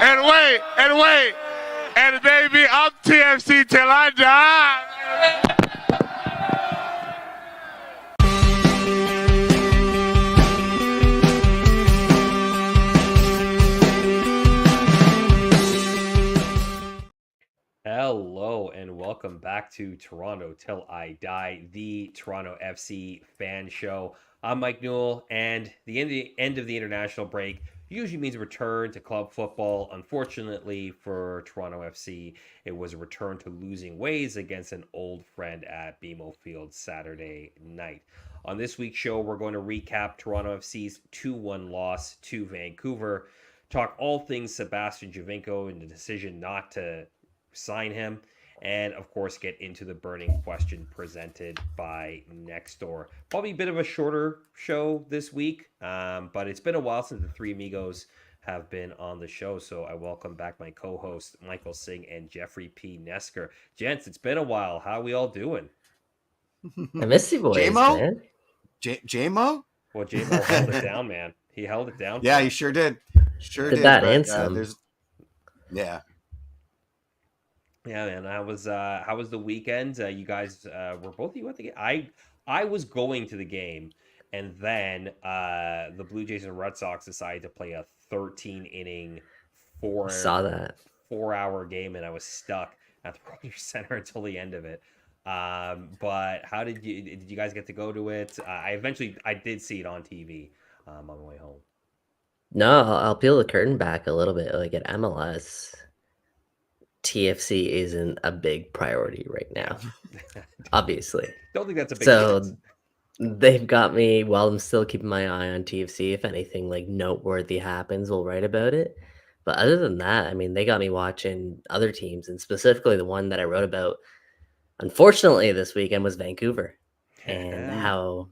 And baby, I'm TFC till I die. Hello and welcome back to Toronto Till I Die, the Toronto FC fan show. I'm Mike Newell, and the end of the international break usually means a return to club football. Unfortunately for Toronto FC, it was a return to losing ways against an old friend at BMO Field Saturday night. On this week's show, we're going to recap Toronto FC's 2-1 loss to Vancouver, talk all things Sebastian Giovinco and the decision not to sign him, and of course get into the burning question presented by Nesker. Probably a bit of a shorter show this week, but it's been a while since the three amigos have been on the show, so I welcome back my co-hosts Michael Singh and Jeffrey P. Nesker. Gents, it's been a while. How we all doing? I miss you boys, J-Mo? man. J-Mo? Well, J-Mo held it down, man. He held it down. Yeah, he sure did. Did that and some. Yeah. Yeah, man. How was the weekend? You guys were both of you at the game? I was going to the game, and then the Blue Jays and Red Sox decided to play a 13-inning, 4-hour game, and I was stuck at the Rogers Center until the end of it. But how did you guys get to go to it? I did see it on TV on the way home. No, I'll peel the curtain back a little bit. Like at MLS, TFC isn't a big priority right now, obviously. Don't think that's a big So they've got me, while I'm still keeping my eye on TFC. If anything like noteworthy happens, we'll write about it. But other than that, I mean, they got me watching other teams, and specifically the one that I wrote about, unfortunately, this weekend was Vancouver, and how,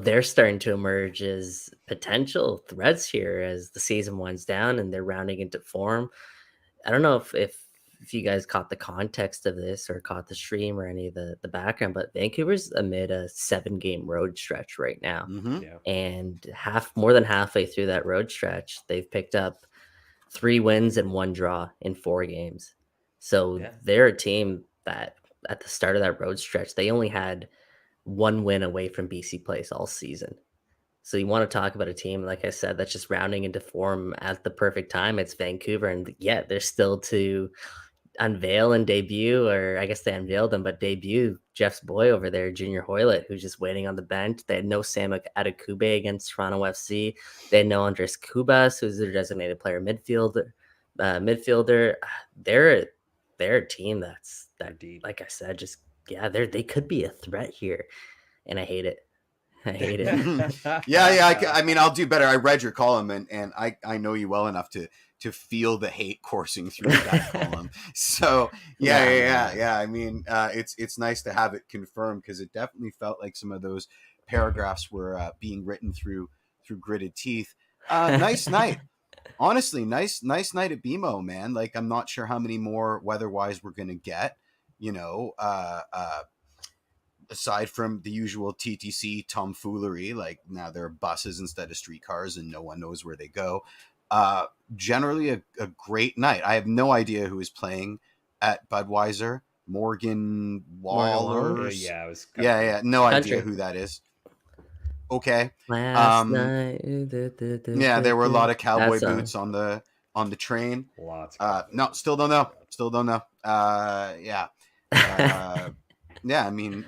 they're starting to emerge as potential threats here as the season winds down and they're rounding into form. I don't know if you guys caught the context of this or caught the stream or any of the background, but Vancouver's amid a 7-game road stretch right now. Mm-hmm. Yeah. And more than halfway through that road stretch, they've picked up 3 wins and 1 draw in 4 games. So they're a team that at the start of that road stretch, they only had 1 win away from BC Place all season. So you want to talk about a team, like I said, that's just rounding into form at the perfect time. It's Vancouver, and they're still to unveil and debut, or I guess they unveiled him, but debut Jeff's boy over there, Junior Hoylett, who's just waiting on the bench. They had no Sam Adekube against Toronto FC. They had no Andres Cubas, who's their designated player midfielder. They're a team that's deep. Like I said, they could be a threat here, and I hate it. I mean, I'll do better. I read your column, and I know you well enough to feel the hate coursing through that column. So yeah. I mean, it's nice to have it confirmed, because it definitely felt like some of those paragraphs were being written through gritted teeth. Nice night. Honestly, nice night at BMO, man. Like, I'm not sure how many more weather-wise we're gonna get. Aside from the usual TTC tomfoolery, like now there are buses instead of streetcars and no one knows where they go. Generally a great night. I have no idea who is playing at Budweiser. Morgan Wallers. No idea who that is. Okay. Last night. There were a lot of cowboy boots on the train. Lots. No, still don't know. I mean,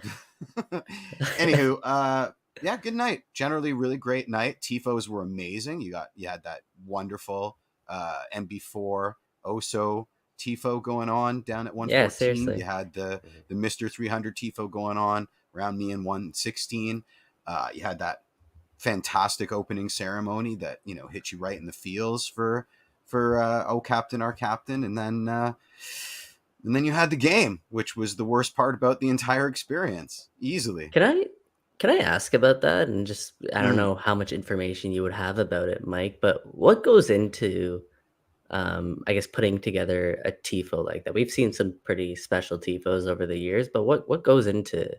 anywho, good night. Generally, really great night. Tifos were amazing. You had that wonderful MB4 Oso Tifo going on down at 114. Yeah, seriously. You had the Mr. 300 Tifo going on around me in 116. You had that fantastic opening ceremony that hit you right in the feels for oh captain, our captain, and then you had the game, which was the worst part about the entire experience, easily. Can I ask about that? And just, I don't know how much information you would have about it, Mike, but what goes into, I guess, putting together a TIFO like that? We've seen some pretty special TIFOs over the years, but what goes into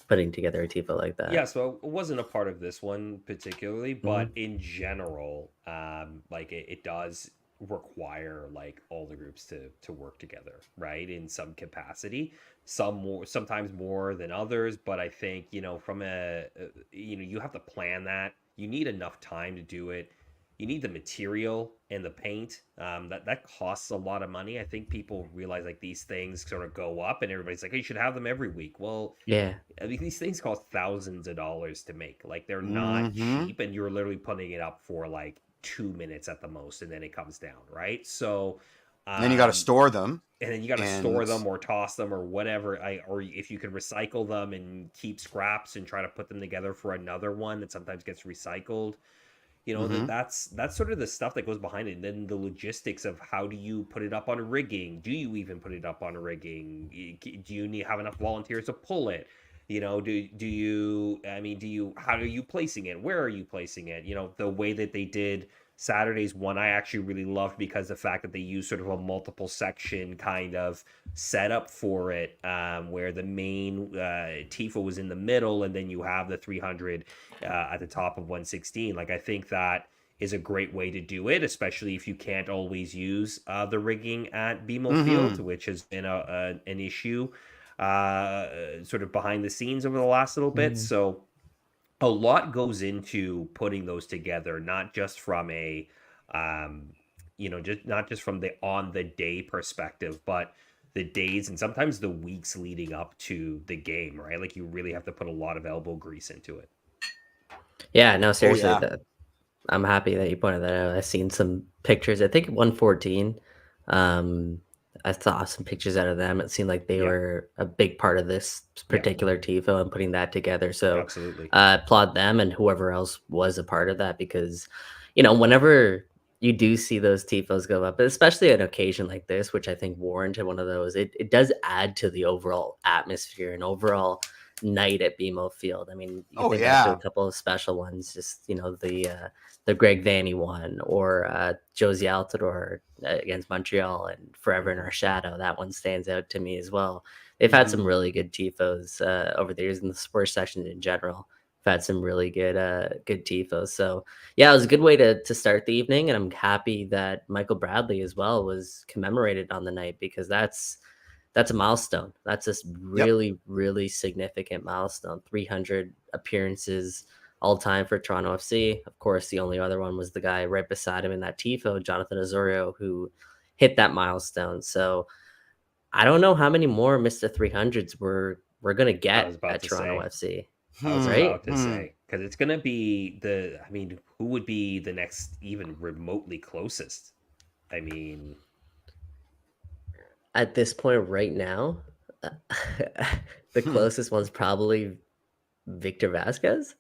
putting together a TIFO like that? Yeah, so it wasn't a part of this one particularly, but in general, like it does require like all the groups to work together, right? In some capacity, some more, sometimes more than others. But I think, from you have to plan that. You need enough time to do it. You need the material and the paint. That costs a lot of money. I think people realize like these things sort of go up, and everybody's like, "Hey, you should have them every week." Well, Yeah. I mean, these things cost thousands of dollars to make. Like they're not Mm-hmm. cheap, and you're literally putting it up for like 2 minutes at the most, and then it comes down, right? So, And then you got to store them. and then you got to store And them or toss them or whatever. Or if you can recycle them and keep scraps and try to put them together for another one that sometimes gets recycled. Mhm. That's sort of the stuff that goes behind it. And then the logistics of how do you put it up on rigging? Do you even put it up on rigging? Do you need have enough volunteers to pull it? How are you placing it? Where are you placing it? The way that they did Saturday's one, I actually really loved, because the fact that they used sort of a multiple section kind of setup for it, where the main Tifa was in the middle, and then you have the 300 at the top of 116. Like, I think that is a great way to do it, especially if you can't always use the rigging at BMO Field, which has been an issue sort of behind the scenes over the last little bit. So a lot goes into putting those together, not just from a just not just from the on the day perspective, but the days and sometimes the weeks leading up to the game, right? Like, you really have to put a lot of elbow grease into it. Yeah, no, seriously, yeah. I'm happy that you pointed that out. I've seen some pictures. I think 114. I saw some pictures out of them. It seemed like they Yeah. were a big part of this particular TIFO and putting that together. So Absolutely. applaud them and whoever else was a part of that, because, whenever you do see those TIFOs go up, especially an occasion like this, which I think warranted one of those, it does add to the overall atmosphere and overall night at BMO Field. I mean, you think back to a couple of special ones, just the Greg Vanny one, or Josie Altidore against Montreal, and Forever in Our Shadow. That one stands out to me as well. They've had some really good tifos over the years, in the sports section in general. I've had some really good tifos. So yeah, it was a good way to start the evening, and I'm happy that Michael Bradley as well was commemorated on the night, because that's a milestone. That's a really, really significant milestone. 300 appearances all time for Toronto FC. Of course, the only other one was the guy right beside him in that TIFO, Jonathan Osorio, who hit that milestone. So I don't know how many more Mr. 300s we're going to get at Toronto FC. I was about to say, because it's going to be who would be the next even remotely closest? I mean, at this point right now, the closest one's probably Victor Vasquez.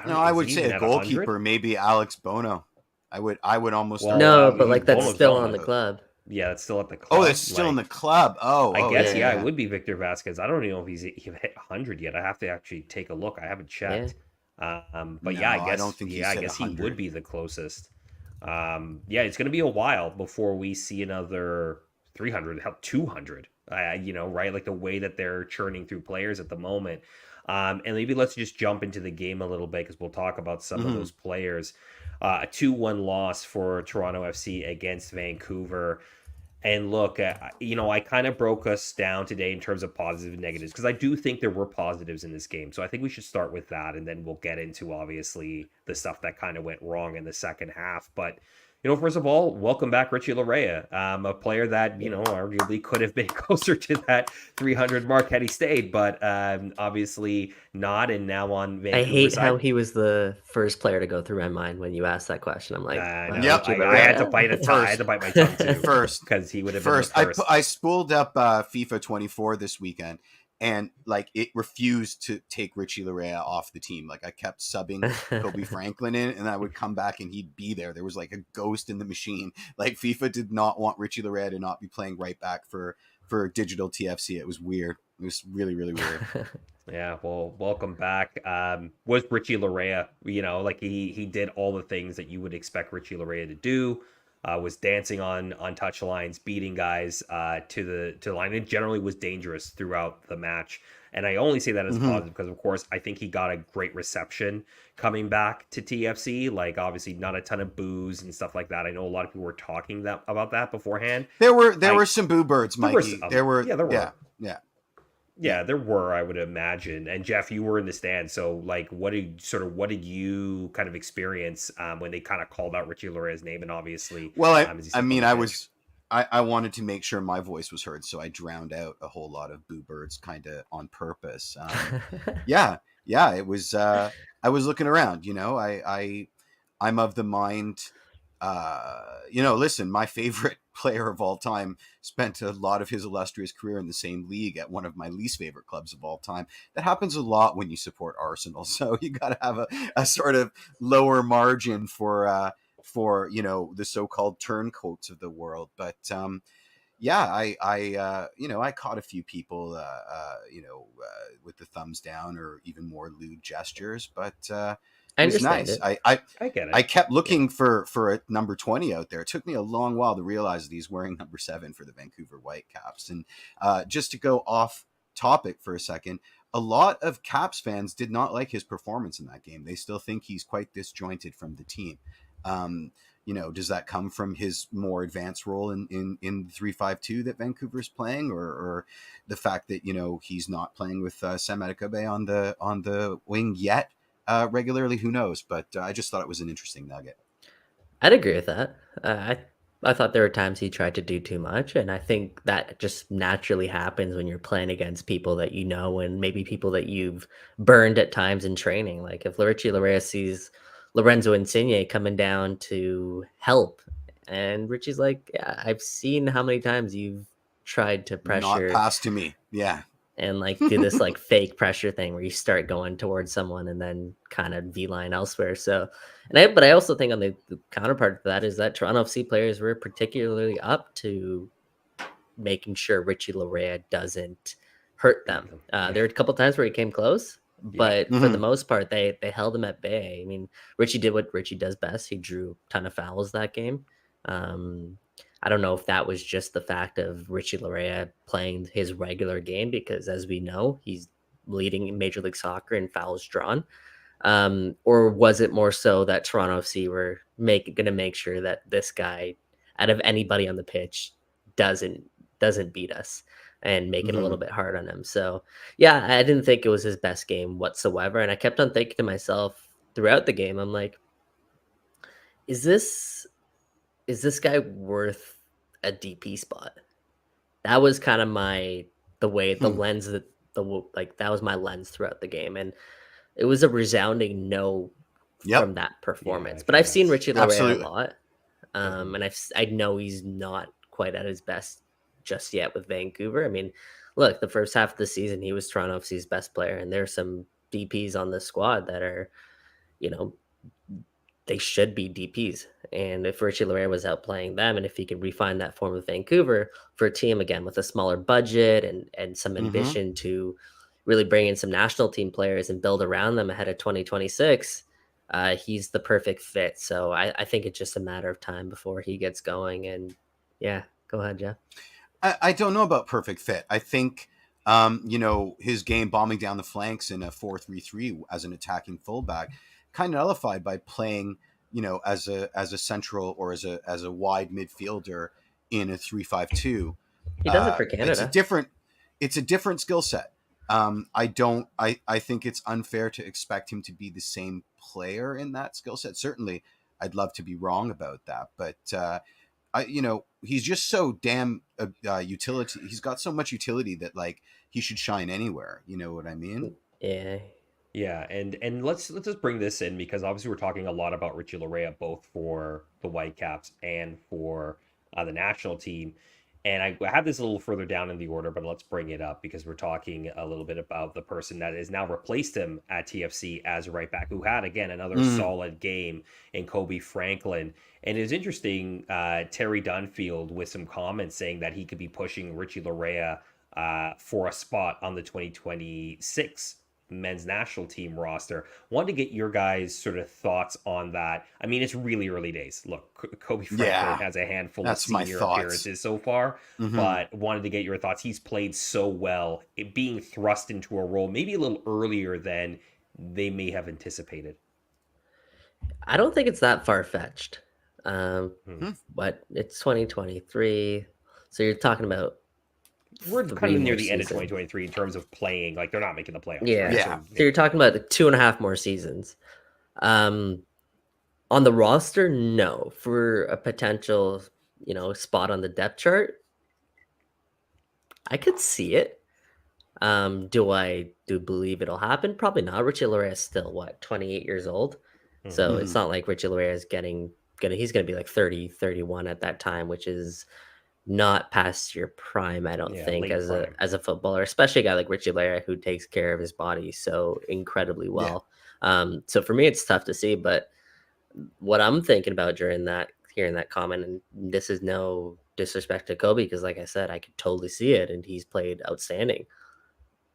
No, I would say a goalkeeper, maybe Alex Bono. I would almost. No, but like that's still on the club. Yeah, that's still at the club. Oh, that's still in the club. Oh, I guess it would be Victor Vasquez. I don't even know if he's hit 100 yet. I have to actually take a look. I haven't checked. But I guess I don't think I guess he would be the closest. It's going to be a while before we see another 300, 200. Right? Like the way that they're churning through players at the moment. And maybe let's just jump into the game a little bit, because we'll talk about some of those players. A 2-1 loss for Toronto FC against Vancouver. And look, I kind of broke us down today in terms of positives and negatives, because I do think there were positives in this game. So I think we should start with that, and then we'll get into, obviously, the stuff that kind of went wrong in the second half. But, first of all, welcome back, Richie Larea, a player that, arguably could have been closer to that 300 mark had he stayed, but obviously not, and now on Vancouver I hate side. how he was the first player to go through my mind when you asked that question. I'm like, I had to bite I had to bite my tongue too first, because he would have been first. I spooled up FIFA 24 this weekend, and like it refused to take Richie Larea off the team. Like I kept subbing Kobe Franklin in, and I would come back and he'd be there. There was like a ghost in the machine. Like FIFA did not want Richie Larea to not be playing right back for Digital TFC. It was weird. It was really, really weird. Yeah, well, welcome back. Was Richie Larea, like he did all the things that you would expect Richie Larea to do. was dancing on touch lines, beating guys to the line. It generally was dangerous throughout the match. And I only say that as positive because, of course, I think he got a great reception coming back to TFC. Like, obviously, not a ton of boos and stuff like that. I know a lot of people were talking about that beforehand. There were some boo birds, Mikey. There were. Yeah, there were, I would imagine. And Jeff, you were in the stand, so like, what did you kind of experience when they kind of called out Richie Laria's name? And obviously, well, I wanted to make sure my voice was heard, so I drowned out a whole lot of boo birds, kind of on purpose. Yeah, it was. I was looking around. I'm of the mind. Listen, my favorite player of all time spent a lot of his illustrious career in the same league at one of my least favorite clubs of all time. That happens a lot when you support Arsenal. So you got to have a sort of lower margin for the so-called turncoats of the world. But I caught a few people, with the thumbs down or even more lewd gestures, but it was nice. I get it. I kept looking for a number 20 out there. It took me a long while to realize that he's wearing number 7 for the Vancouver Whitecaps. And just to go off topic for a second, a lot of Caps fans did not like his performance in that game. They still think he's quite disjointed from the team. Does that come from his more advanced role in the 3-5-2 that Vancouver's playing, or the fact that he's not playing with Sam Adikobe on the wing yet regularly? Who knows? But I just thought it was an interesting nugget. I'd agree with that. I thought there were times he tried to do too much, and I think that just naturally happens when you're playing against people that you know, and maybe people that you've burned at times in training. Like if Richie Laryea sees Lorenzo Insigne coming down to help, and Richie's like, yeah, I've seen how many times you've tried to pressure, not pass to me, yeah, and like do this like fake pressure thing where you start going towards someone and then kind of V-line elsewhere. So, but I also think on the counterpart to that is that Toronto FC players were particularly up to making sure Richie Laryea doesn't hurt them. There were a couple times where he came close, but for the most part, they held him at bay. I mean, Richie did what Richie does best. He drew a ton of fouls that game. I don't know if that was just the fact of Richie Laryea playing his regular game, because as we know, he's leading in Major League Soccer in fouls drawn. Or was it more so that Toronto FC were going to make sure that this guy, out of anybody on the pitch, doesn't beat us and make it a little bit hard on him? So yeah, I didn't think it was his best game whatsoever. And I kept on thinking to myself throughout the game, I'm like, is this guy worth a DP spot? That was kind of the lens that that was my lens throughout the game. And it was a resounding no from that performance. Yeah, but I've seen Richie Laryea a lot. And I know he's not quite at his best just yet with Vancouver. I mean, look, the first half of the season, he was Toronto FC's best player. And there's some DPs on the squad that are, they should be DPs. And if Richie Laryea was outplaying them, and if he could refine that form with Vancouver for a team, again, with a smaller budget and some ambition to really bring in some national team players and build around them ahead of 2026, he's the perfect fit. So I think it's just a matter of time before he gets going. And yeah, go ahead, Jeff. I don't know about perfect fit. I think, his game bombing down the flanks in a 4-3-3 as an attacking fullback kind of nullified by playing, as a central or as a wide midfielder in a 3-5-2. He does it for Canada. It's a different skill set. I think it's unfair to expect him to be the same player in that skill set. Certainly, I'd love to be wrong about that, but he's just so damn utility. He's got so much utility that like he should shine anywhere. You know what I mean? Yeah. Yeah, and let's just bring this in, because obviously we're talking a lot about Richie Laryea, both for the Whitecaps and for the national team. And I have this a little further down in the order, but let's bring it up because we're talking a little bit about the person that has now replaced him at TFC as a right back, who had, again, another solid game in Kobe Franklin. And it was interesting, Terry Dunfield with some comments saying that he could be pushing Richie Laryea for a spot on the 2026 men's national team roster. Wanted to get your guys' sort of thoughts on that. I mean, it's really early days. Look, Kobe Franklin has a handful of senior appearances so far, but wanted to get your thoughts. He's played so well, it being thrust into a role maybe a little earlier than they may have anticipated. I don't think it's that far-fetched. But it's 2023, so you're talking about we're kind of near the end of 2023 in terms of playing. Like, they're not making the playoffs. Yeah, right? So you're talking about 2.5 more seasons. On the roster, no. For a potential, spot on the depth chart, I could see it. Do I believe it'll happen? Probably not. Richie Laryea is still 28 years old, so it's not like Richie Laryea is he's going to be like 30, 31 at that time, which is not past your prime, I don't think, as a footballer, especially a guy like Richie Laryea who takes care of his body so incredibly well. So for me, it's tough to see. But what I'm thinking about hearing that comment, and this is no disrespect to Kobe, because like I said, I could totally see it, and he's played outstanding.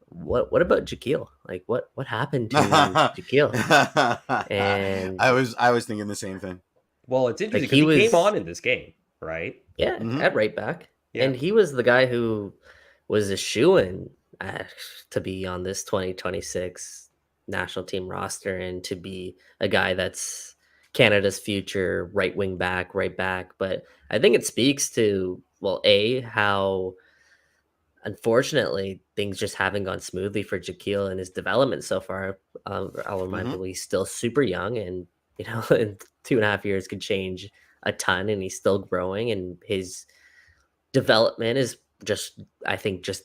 What about Jaquil? Like, what happened to Jaquil? And I was thinking the same thing. Well, it's interesting because he came on in this game, right? Yeah, at right back. Yeah. And he was the guy who was a shoo-in to be on this 2026 national team roster, and to be a guy that's Canada's future right wing back, right back. But I think it speaks to, how unfortunately things just haven't gone smoothly for Jaquil and his development so far. I'll remind people he's still super young, and in 2.5 years could change a ton, and he's still growing, and his development is just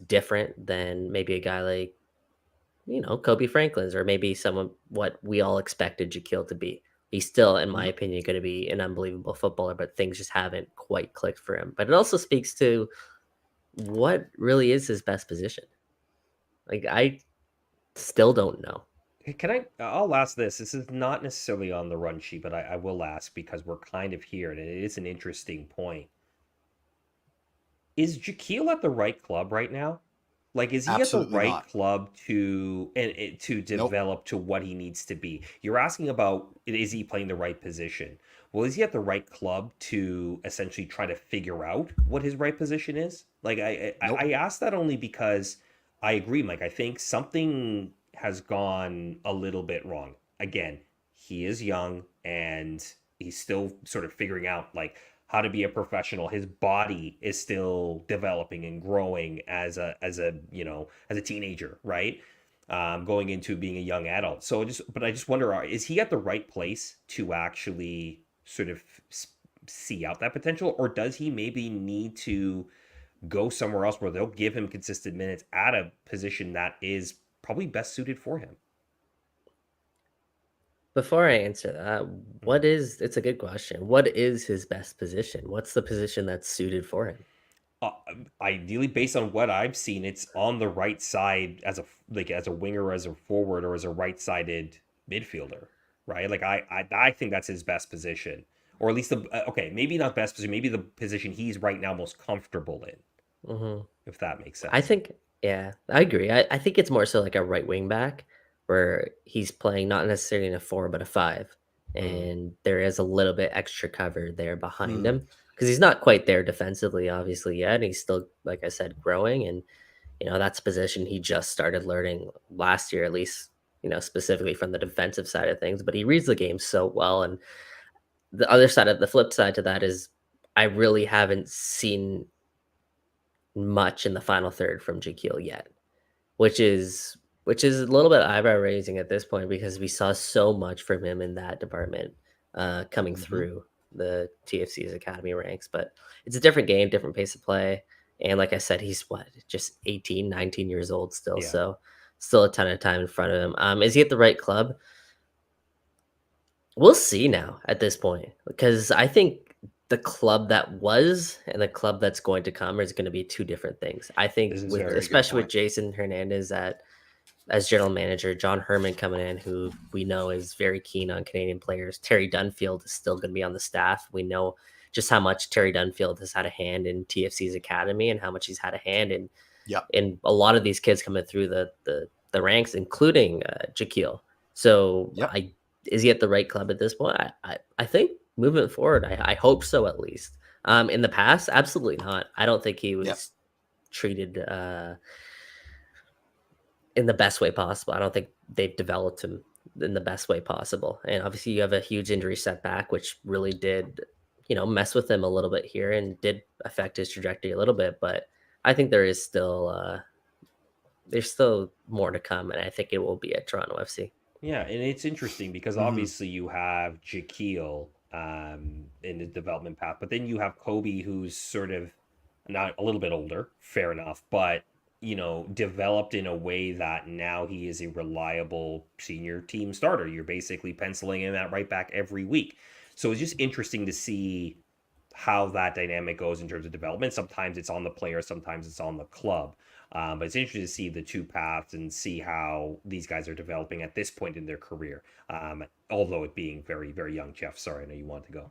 different than maybe a guy like Kobe Franklin's, or maybe someone what we all expected Jaquil to be. He's still, in my opinion, going to be an unbelievable footballer, but things just haven't quite clicked for him. But it also speaks to what really is his best position. Like, I still don't know. I'll ask this. This is not necessarily on the run sheet, but I will ask because we're kind of here, and it is an interesting point. Is Jaquil at the right club right now? Like, is he Absolutely at the right not. club to develop to what he needs to be? You're asking about, is he playing the right position? Well, is he at the right club to essentially try to figure out what his right position is? Like, I ask that only because I agree, Mike. I think something has gone a little bit wrong. Again, he is young, and he's still sort of figuring out, like, how to be a professional. His body is still developing and growing as a teenager, right? Going into being a young adult. But I just wonder, is he at the right place to actually sort of see out that potential, or does he maybe need to go somewhere else where they'll give him consistent minutes at a position that is probably best suited for him? Before I answer that, it's a good question. What is his best position? What's the position that's suited for him? Ideally, based on what I've seen, it's on the right side as a winger, as a forward, or as a right-sided midfielder, right? Like, I think that's his best position, or at least maybe not best position, maybe the position he's right now most comfortable in, if that makes sense. I think, I agree. I think it's more so like a right wing back, where he's playing not necessarily in a 4 but a 5, and there is a little bit extra cover there behind him, because he's not quite there defensively obviously yet, and he's still, like I said, growing, and that's a position he just started learning last year, at least specifically from the defensive side of things. But he reads the game so well, and the flip side to that is I really haven't seen much in the final third from Jaquil yet, which is a little bit eyebrow raising at this point, because we saw so much from him in that department coming through the TFC's academy ranks. But it's a different game, different pace of play. And like I said, he's just 18, 19 years old still. Yeah. So still a ton of time in front of him. Is he at the right club? We'll see now at this point, because I think the club that was and the club that's going to come is going to be two different things. I think, especially with Jason Hernandez as general manager, John Herman coming in, who we know is very keen on Canadian players. Terry Dunfield is still going to be on the staff. We know just how much Terry Dunfield has had a hand in TFC's academy, and how much he's had a hand in a lot of these kids coming through the the ranks, including Jaquil. So Yep. Is he at the right club at this point? I think moving forward, I hope so at least. In the past, absolutely not. I don't think he was treated in the best way possible. I don't think they've developed him in the best way possible. And obviously you have a huge injury setback, which really did, mess with him a little bit here and did affect his trajectory a little bit. But I think there's still more to come. And I think it will be at Toronto FC. Yeah. And it's interesting because obviously you have Jaquil in the development path, but then you have Kobe, who's sort of not a little bit older, fair enough, but developed in a way that now he is a reliable senior team starter. You're basically penciling him at right back every week. So it's just interesting to see how that dynamic goes in terms of development. Sometimes it's on the player, sometimes it's on the club. But it's interesting to see the two paths and see how these guys are developing at this point in their career. Although it being very, very young. Jeff, sorry, I know you want to go.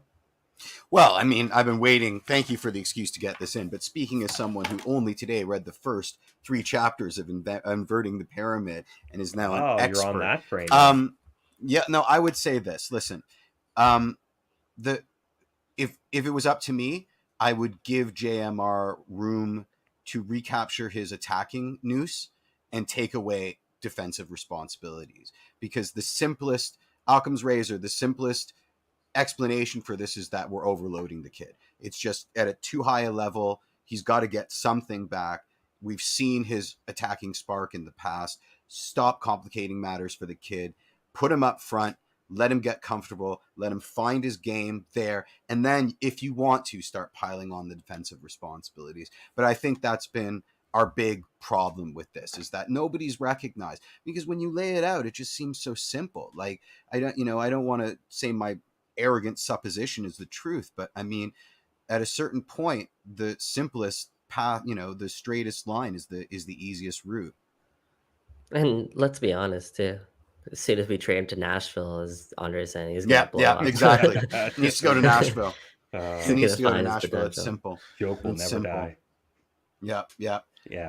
Well, I mean, I've been waiting. Thank you for the excuse to get this in. But speaking as someone who only today read the first 3 chapters of Inverting the Pyramid and is now an expert. You're on that train. I would say this. Listen, if it was up to me, I would give JMR room to recapture his attacking nous and take away defensive responsibilities, because the simplest Occam's razor, the simplest explanation for this is that we're overloading the kid. It's just at a too high a level. He's got to get something back. We've seen his attacking spark in the past. Stop complicating matters for the kid. Put him up front. Let him get comfortable. Let him find his game there. And then if you want to, start piling on the defensive responsibilities. But I think that's been our big problem with this, is that nobody's recognized, because when you lay it out, it just seems so simple. Like, I don't want to say my arrogant supposition is the truth, but I mean, at a certain point, the simplest path, the straightest line is the easiest route. And let's be honest too, as soon as we trade him to Nashville, as Andre's saying, he's gonna blow up. Exactly. He needs to go to Nashville. He needs to go to Nashville. It's simple. Joke will never die. Yeah,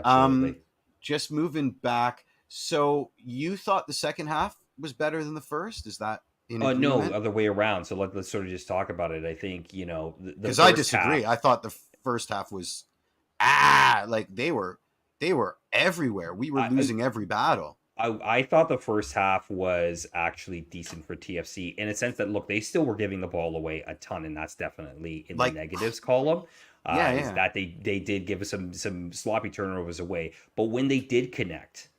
absolutely. Just moving back. So you thought the second half was better than the first? Is that no, other way around. So let's sort of just talk about it. I think, because I disagree. I thought the first half was like they were everywhere. We were losing every battle. I thought the first half was actually decent for TFC in a sense that, look, they still were giving the ball away a ton, and that's definitely in the negatives column. Is that they did give us some sloppy turnovers away, but when they did connect,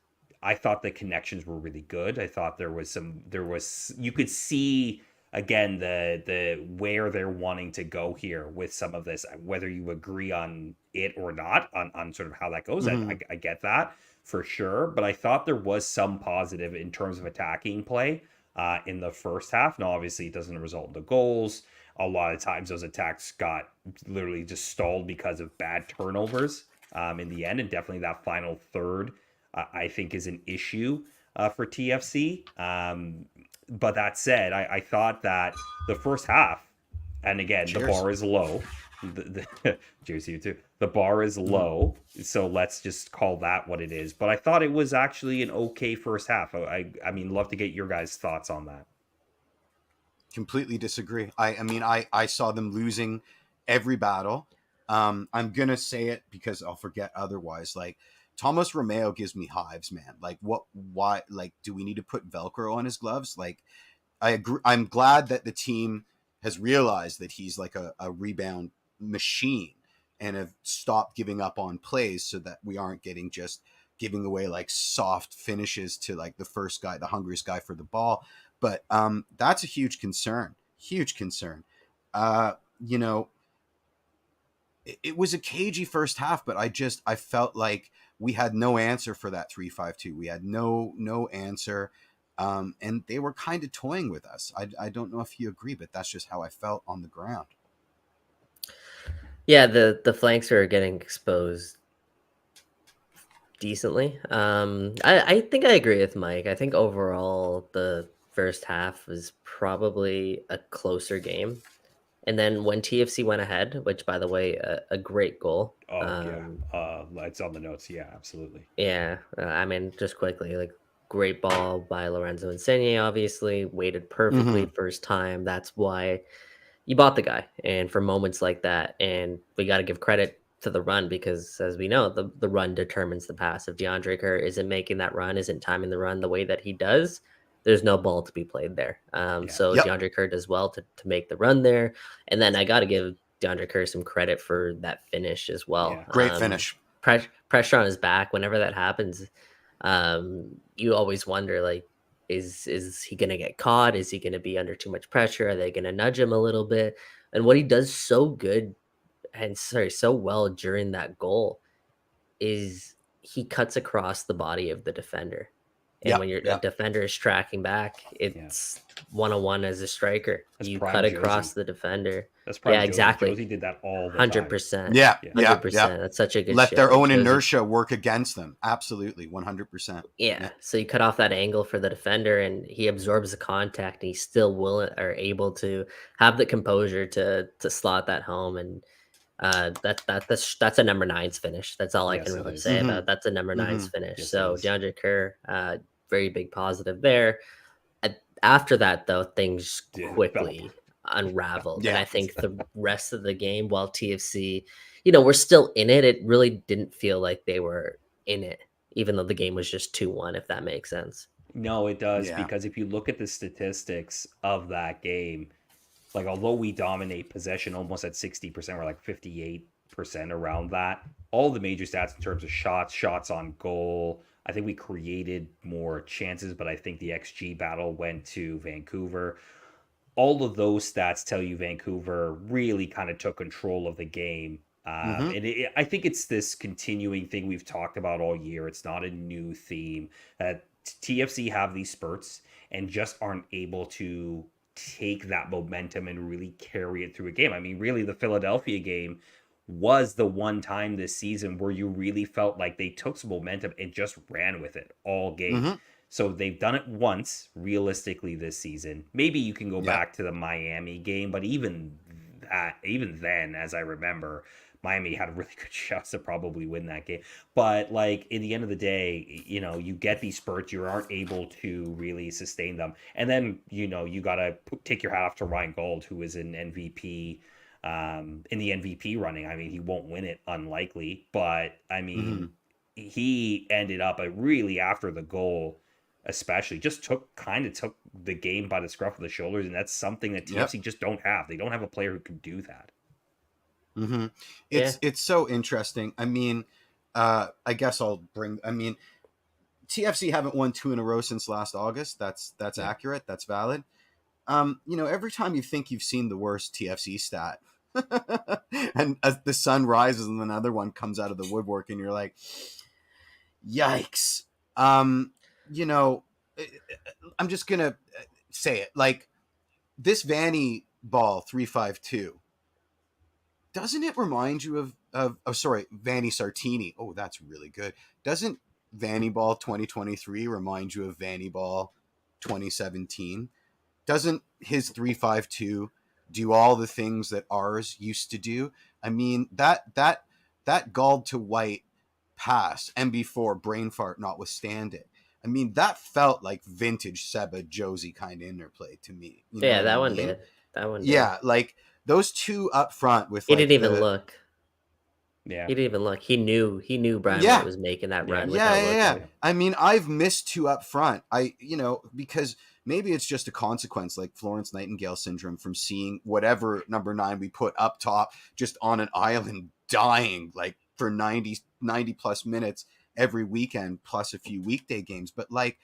I thought the connections were really good. I thought there was you could see again the where they're wanting to go here with some of this, whether you agree on it or not, on sort of how that goes. I get that for sure, but I thought there was some positive in terms of attacking play in the first half. Now, obviously, it doesn't result in the goals. A lot of times those attacks got literally just stalled because of bad turnovers in the end, and definitely that final third I think is an issue for TFC. But that said, I thought that the first half, and again, the bar is low. Cheers to you too. The bar is low, so let's just call that what it is. But I thought it was actually an okay first half. I mean, love to get your guys' thoughts on that. Completely disagree. I saw them losing every battle. I'm gonna say it because I'll forget otherwise. Like, Thomas Romeo gives me hives, man. Like, why, like, do we need to put Velcro on his gloves? Like, I agree. I'm glad that the team has realized that he's like a rebound machine and have stopped giving up on plays, so that we aren't giving away like soft finishes to like the first guy, the hungriest guy for the ball. But that's a huge concern. It was a cagey first half, but I felt like we had no answer for that 3-5-2. We had no answer. And they were kind of toying with us. I don't know if you agree, but that's just how I felt on the ground. Yeah, the flanks are getting exposed decently. I think I agree with Mike. I think overall the first half was probably a closer game. And then when TFC went ahead, which, by the way, a great goal. It's on the notes. Yeah, absolutely. Yeah, I mean, just quickly, like, great ball by Lorenzo Insigne, obviously, weighted perfectly first time. That's why you bought the guy. And for moments like that, and we got to give credit to the run, because as we know, the run determines the pass. If DeAndre Kerr isn't making that run, isn't timing the run the way that he does, there's no ball to be played there. So DeAndre Kerr does well to make the run there. And then I got to give DeAndre Kerr some credit for that finish as well. Yeah. Great finish. Pressure on his back. Whenever that happens, you always wonder, like, is he going to get caught? Is he going to be under too much pressure? Are they going to nudge him a little bit? And what he does so well during that goal is he cuts across the body of the defender. And when your defender is tracking back, it's 1-on-1 as a striker. That's you cut across Josie. the defender. That's probably exactly. Josie did that all the 100%. time. 100%. That's such a good Let show. their own inertia work against them. Absolutely, 100%. Yeah. So you cut off that angle for the defender, and he absorbs the contact, and he's still able to have the composure to slot that home. And that's a number 9's finish. That's all I can really say about that's a number 9's finish. Yes, so DeAndre Kerr, very big positive there. After that, though, things quickly unraveled. And I think the rest of the game, while TFC, we're still in it, it really didn't feel like they were in it, even though the game was just 2-1, if that makes sense. No, it does, because if you look at the statistics of that game, like, although we dominate possession almost at 60%, we're like 58% around that. All the major stats in terms of shots on goal, I think we created more chances, but I think the XG battle went to Vancouver. All of those stats tell you Vancouver really kind of took control of the game. And I think it's this continuing thing we've talked about all year. It's not a new theme that TFC have these spurts and just aren't able to take that momentum and really carry it through a game. I mean, really, the Philadelphia game was the one time this season where you really felt like they took some momentum and just ran with it all game. So they've done it once, realistically, this season. Maybe you can go back to the Miami game, but even then, as I remember, Miami had really good shots to probably win that game. But, like, in the end of the day, you get these spurts, you aren't able to really sustain them. And then, you got to take your hat off to Ryan Gauld, who is an MVP, in the MVP running. I mean, he won't win it, unlikely. But, I mean, he ended up really after the goal, especially, just took the game by the scruff of the shoulders. And that's something that TFC just don't have. They don't have a player who can do that. It's so interesting. I mean, I guess TFC haven't won 2 in a row since last August. That's accurate. That's valid. Every time you think you've seen the worst TFC stat, and as the sun rises and another one comes out of the woodwork, and you're like, yikes. I'm just gonna say it, like, this Vanny ball 352. Doesn't it remind you of Vanny Sartini? Oh, that's really good. Doesn't Vanny Ball 2023 remind you of Vanny Ball 2017? Doesn't his 352 do all the things that ours used to do? I mean, that Gauld to White pass, and before brain fart notwithstanding, I mean, that felt like vintage Seba Josie kind of interplay to me. That one did. Yeah, like, those two up front with, he didn't even look. Yeah, he didn't even look. He knew Brian White was making that run. Yeah. I mean, I've missed 2 up front. Because maybe it's just a consequence, like Florence Nightingale syndrome, from seeing whatever number 9 we put up top just on an island dying, like, for 90 plus minutes every weekend, plus a few weekday games. But, like,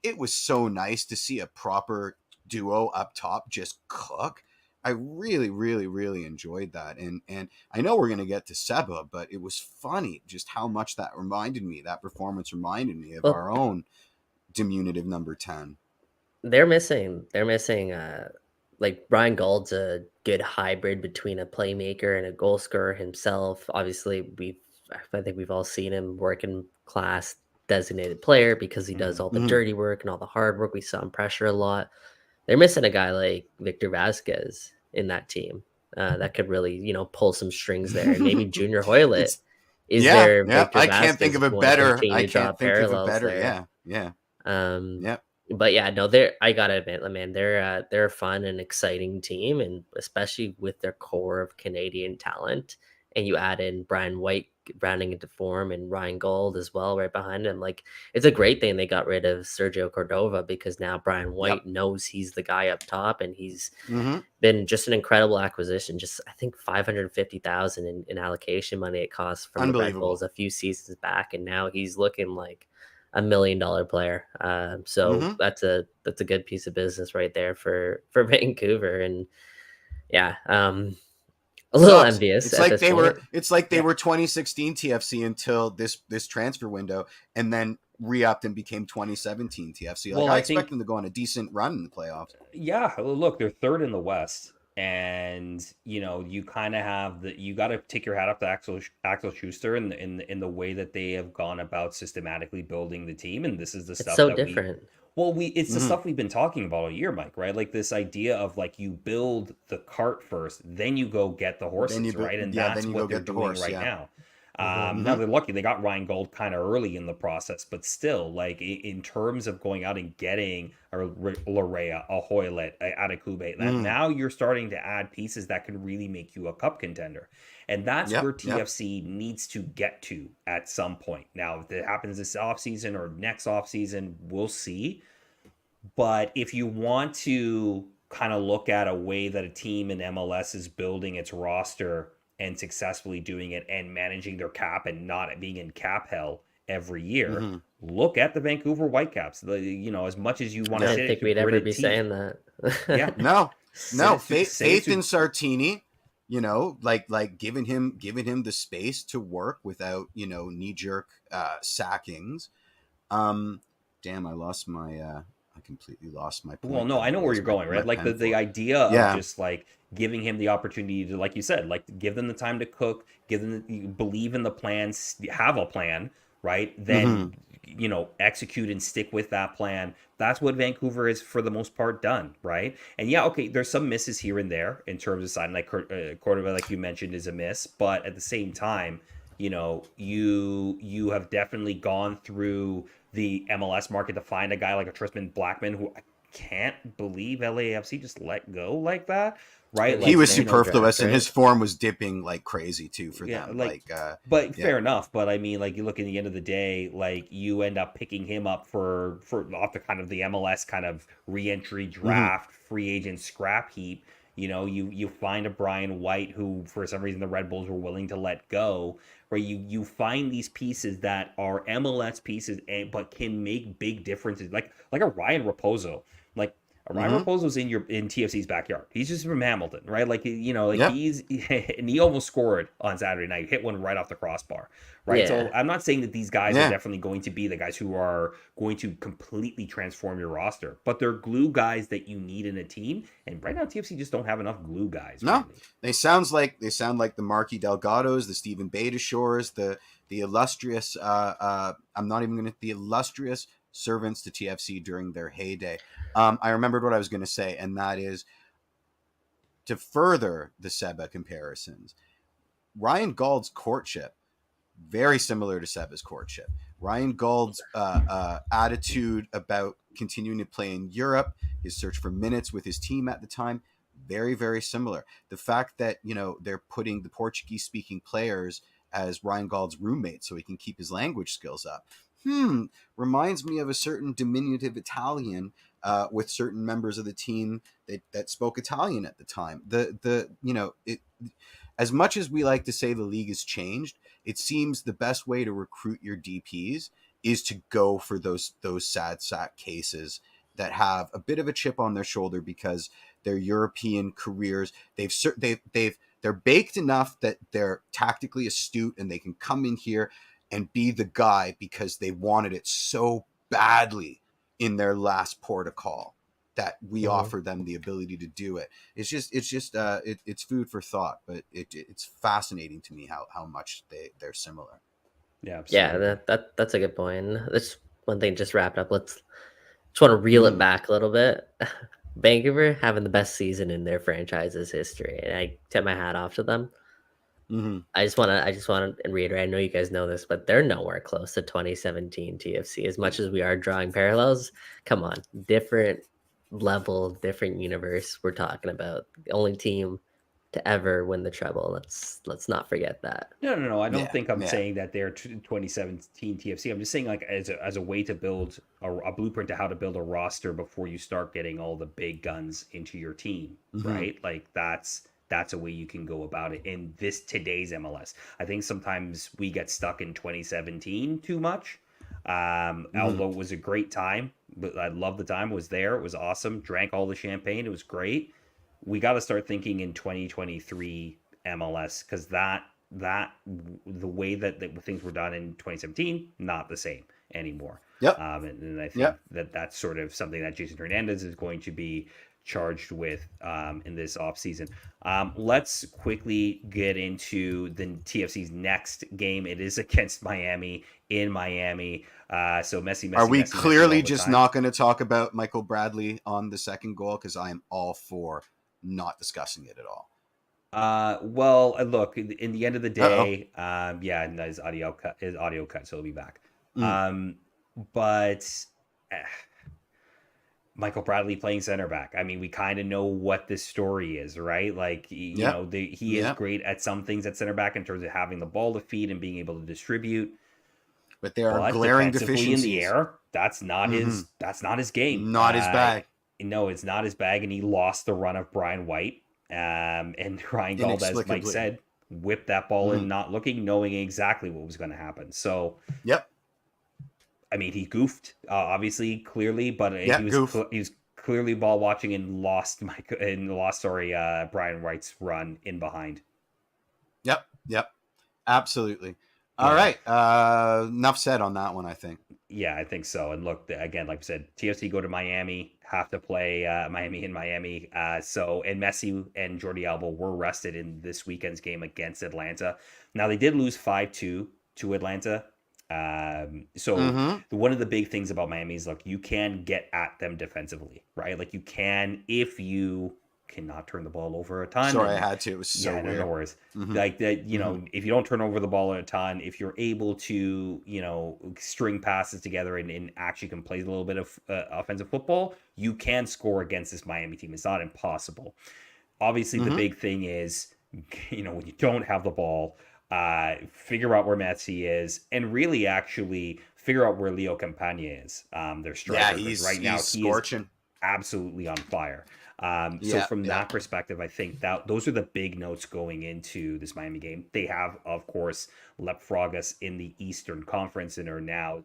it was so nice to see a proper duo up top just cook. I really, really, really enjoyed that. And I know we're going to get to Seba, but it was funny just how much that performance reminded me of our own diminutive number 10. They're missing like, Brian Gould's a good hybrid between a playmaker and a goal scorer himself. Obviously, I think we've all seen him working class designated player because he does all the dirty work and all the hard work. We saw him pressure a lot. They're missing a guy like Victor Vasquez in that team that could really, pull some strings there. And maybe Junior Hoylett is there. Yeah. Victor I Vasquez can't think of a better. Yeah. Yeah. But yeah, no, I gotta admit, man, they're a fun and exciting team, and especially with their core of Canadian talent, and you add in Brian White rounding into form and Ryan Gold as well right behind him. Like, it's a great thing they got rid of Sergio Cordova, because now Brian White knows he's the guy up top, and he's been just an incredible acquisition. Just, I think, 550,000 in allocation money it costs from the Red Bulls a few seasons back, and now he's looking like $1 million player. So that's a good piece of business right there for Vancouver. And yeah, a little envious. It's like they were 2016 TFC until this transfer window, and then re-upped and became 2017 TFC. Like, I expect them to go on a decent run in the playoffs. Yeah, look, they're third in the West. And you kind of have you got to take your hat off to Axel Schuster in the way that they have gone about systematically building the team, and this is the stuff so different. It's the stuff we've been talking about all year, Mike. Right, like this idea of like you build the cart first, then you go get the horses, right? And that's what they're doing right now. Now they're lucky they got Ryan Gold kind of early in the process, but still, like in terms of going out and getting a Larea, a Hoylett, a Adekube, now you're starting to add pieces that can really make you a cup contender, and that's where TFC needs to get to at some point. Now, if it happens this offseason or next offseason, we'll see. But if you want to kind of look at a way that a team in MLS is building its roster and successfully doing it and managing their cap and not being in cap hell every year, look at the Vancouver Whitecaps. As much as you want to say, I don't think we'd ever be saying that. Yeah, no, faith in Sartini. Like giving him the space to work without knee-jerk sackings. Damn, I completely lost my point. Well, no, I know where you're going, right? Like the idea of just like giving him the opportunity to, like you said, like give them the time to cook, believe in the plans, have a plan, right? Then, execute and stick with that plan. That's what Vancouver is for the most part done, right? And yeah, okay, there's some misses here and there in terms of signing, like Cordova, like you mentioned, is a miss, but at the same time, you have definitely gone through the MLS market to find a guy like a Tristan Blackman, who I can't believe LAFC just let go like that, right? He was superfluous, and his form was dipping like crazy too for them. But fair enough. But I mean, like, you look at the end of the day, like you end up picking him up for off the kind of the MLS kind of re-entry draft free agent scrap heap. You find a Brian White who, for some reason, the Red Bulls were willing to let go. Where you find these pieces that are MLS pieces, but can make big differences, like a Ryan Raposo. Like Ryan Raposo's in TFC's backyard. He's just from Hamilton, right? Like he's and he almost scored on Saturday night. Hit one right off the crossbar, right? Yeah. So I'm not saying that these guys are definitely going to be the guys who are going to completely transform your roster, but they're glue guys that you need in a team. And right now, TFC just don't have enough glue guys. No, really. They sound like the Marky Delgados, the Stephen Beitashours, the illustrious. The illustrious servants to TFC during their heyday. I remembered what I was going to say, and that is to further the Seba comparisons. Ryan Gould's courtship, very similar to Seba's courtship. Ryan Gould's attitude about continuing to play in Europe, his search for minutes with his team at the time, very, very similar. The fact that, they're putting the Portuguese-speaking players as Ryan Gould's roommates so he can keep his language skills up. Reminds me of a certain diminutive Italian with certain members of the team that spoke Italian at the time. As much as we like to say the league has changed, it seems the best way to recruit your DPs is to go for those sad sack cases that have a bit of a chip on their shoulder because their European careers, they're baked enough that they're tactically astute and they can come in here and be the guy because they wanted it so badly in their last port of call that we offered them the ability to do it. It's food for thought, but it's fascinating to me how much they're similar. Yeah, absolutely. Yeah, that's a good point. That's one thing. Just wrapped up. Just want to reel it back a little bit. Vancouver having the best season in their franchise's history, and I tip my hat off to them. I just want to reiterate. I know you guys know this, but they're nowhere close to 2017 TFC. As much as we are drawing parallels, come on, different level, different universe. We're talking about the only team to ever win the treble. Let's not forget that. No. I don't think I'm yeah. saying that they're 2017 TFC. I'm just saying like as a way to build a blueprint to how to build a roster before you start getting all the big guns into your team, right? Like that's a way you can go about it in today's MLS. I think sometimes we get stuck in 2017 too much. Although it was a great time, but I love the time. It was there. It was awesome. Drank all the champagne. It was great. We got to start thinking in 2023 MLS because that the way that things were done in 2017 not the same anymore. Yep. And I think that's sort of something that Jason Hernandez is going to be charged with in this offseason. Let's quickly get into the TFC's next game. It is against Miami in Miami. So Messi. Are we Messi clearly just not going to talk about Michael Bradley on the second goal? Because I am all for not discussing it at all. Well, look, in the end of the day, his audio cut, so he'll be back. But Michael Bradley playing center back. I mean, we kind of know what this story is, right? Like, you know, he is great at some things at center back in terms of having the ball to feed and being able to distribute. But there are glaring deficiencies in the air. That's not his. That's not his game. Not his bag. No, it's not his bag, and he lost the run of Brian White. And Ryan Gauld, as Mike said, whipped that ball in, not looking, knowing exactly what was going to happen. So, I mean, he goofed, obviously, clearly, but he was clearly ball watching and lost Brian White's run in behind. Yep, absolutely. All right, enough said on that one, I think. Yeah, I think so. And look, again, like I said, TFC go to Miami, have to play Miami in Miami. And Messi and Jordi Alba were rested in this weekend's game against Atlanta. Now, they did lose 5-2 to Atlanta. One of the big things about Miami is, look, you can get at them defensively, right? Like you can, if you cannot turn the ball over a ton. Sorry, I had to. It was so weird. No worries. Like that, you know, if you don't turn over the ball a ton, if you're able to, you know, string passes together and actually can play a little bit of offensive football, you can score against this Miami team. It's not impossible. Obviously, the big thing is, you know, when you don't have the ball, figure out where Messi is, and really actually figure out where Leo Campagna is. Their striker. Yeah, he's scorching. He is absolutely on fire. So from that perspective, I think that those are the big notes going into this Miami game. They have, of course, leapfrogged us in the Eastern Conference and are now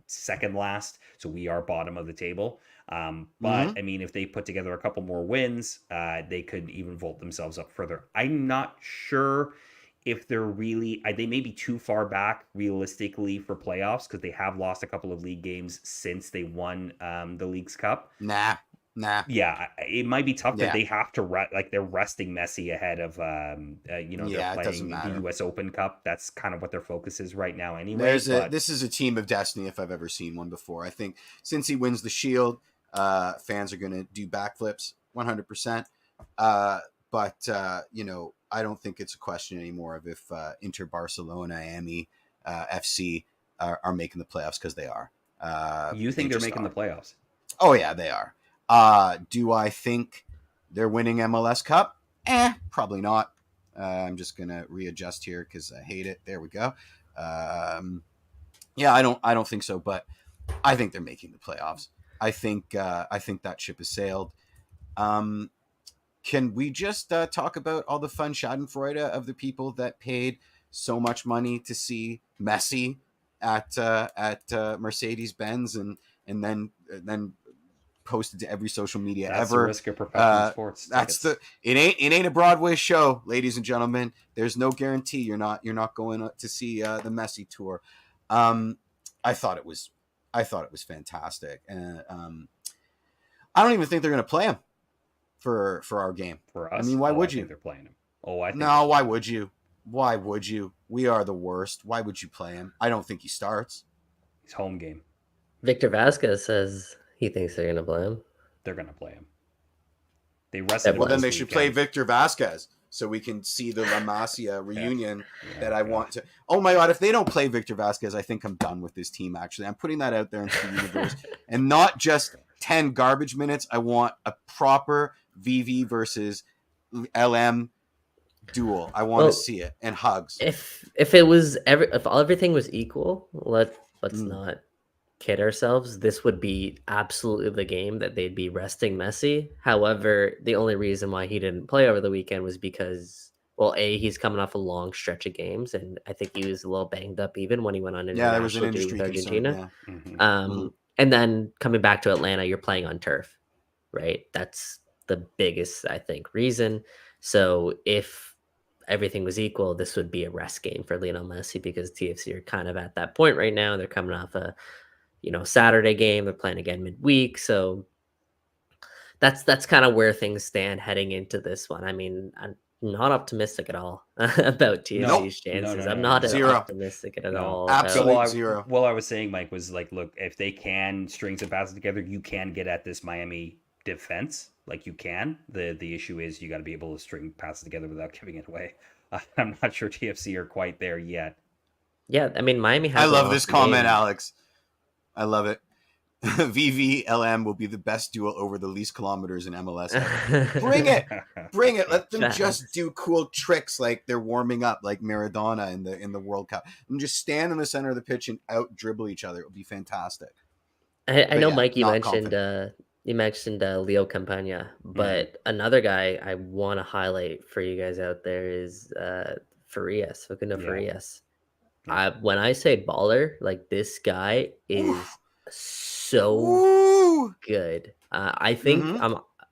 second last. So we are bottom of the table. But I mean, if they put together a couple more wins, they could even vault themselves up further. I'm not sure if they're really, they may be too far back realistically for playoffs because they have lost a couple of league games since they won the Leagues Cup. Nah. Yeah, it might be tough that they have to they're resting Messi ahead of they're playing the U.S. Open Cup. That's kind of what their focus is right now anyway. This is a team of destiny if I've ever seen one before. I think since he wins the Shield, fans are going to do backflips 100%. But you know, I don't think it's a question anymore of if Inter Barcelona, Miami, FC are making the playoffs because they are. You think they're making the playoffs? Oh yeah, they are. Do I think they're winning MLS Cup? Probably not. I'm just gonna readjust here because I hate it. There we go. Yeah, I don't think so, but I think they're making the playoffs. I think that ship has sailed. Can we just talk about all the fun Schadenfreude of the people that paid so much money to see Messi at Mercedes-Benz and then posted to every social media that's ever. The risk of professional sports. It ain't a Broadway show, ladies and gentlemen. There's no guarantee you're not going to see the Messi tour. I thought it was fantastic, and I don't even think they're going to play him for our game. For us, I mean, why would I you? Think they're playing him. Oh, I think no. Why would you? Why would you? We are the worst. Why would you play him? I don't think he starts. His home game. Victor Vasquez says he thinks they're going to play him. They're going to play him. They rested him. Well, then they should play Victor Vasquez. so we can see the La Masia reunion that I want to. Oh my God, if they don't play Victor Vasquez, I think I'm done with this team, actually. I'm putting that out there into the universe. And not just 10 garbage minutes. I want a proper VV versus LM duel. I want to see it, and hugs. If it was if everything was equal, let's not kid ourselves. This would be absolutely the game that they'd be resting Messi. However, the only reason why he didn't play over the weekend was because, well, he's coming off a long stretch of games, and I think he was a little banged up even when he went on international duty with Argentina. And then coming back to Atlanta, you're playing on turf, right? That's the biggest, I think, reason. So if everything was equal, this would be a rest game for Lionel Messi, because TFC are kind of at that point right now. They're coming off a Saturday game. They're playing again midweek. So that's kind of where things stand heading into this one. I mean, I'm not optimistic at all about TFC's chances. I'm not optimistic at all. Absolutely zero. Well, I was saying, Mike, was like, look, if they can string some passes together, you can get at this Miami defense. Like, you can. The issue is you got to be able to string passes together without giving it away. I'm not sure TFC are quite there yet. Yeah, I mean, Miami has. I love this comment, Alex. I love it. VVLM will be the best duel over the least kilometers in MLS ever. Bring it. Let them just do cool tricks like they're warming up, like Maradona in the World Cup, and just stand in the center of the pitch and out dribble each other. It would be fantastic. I know, Mike, you mentioned Leo Campagna, but another guy I want to highlight for you guys out there is Farias, Facundo Farias. When I say baller, like, this guy is so good. I think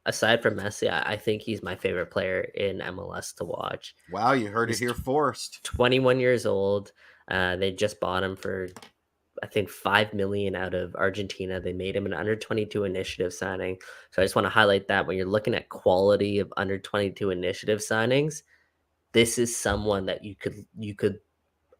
aside from Messi, I think he's my favorite player in MLS to watch. Wow, you heard it here first. 21 years old. They just bought him for, I think, $5 million out of Argentina. They made him an under 22 initiative signing. So I just want to highlight that when you're looking at quality of under 22 initiative signings, this is someone that you could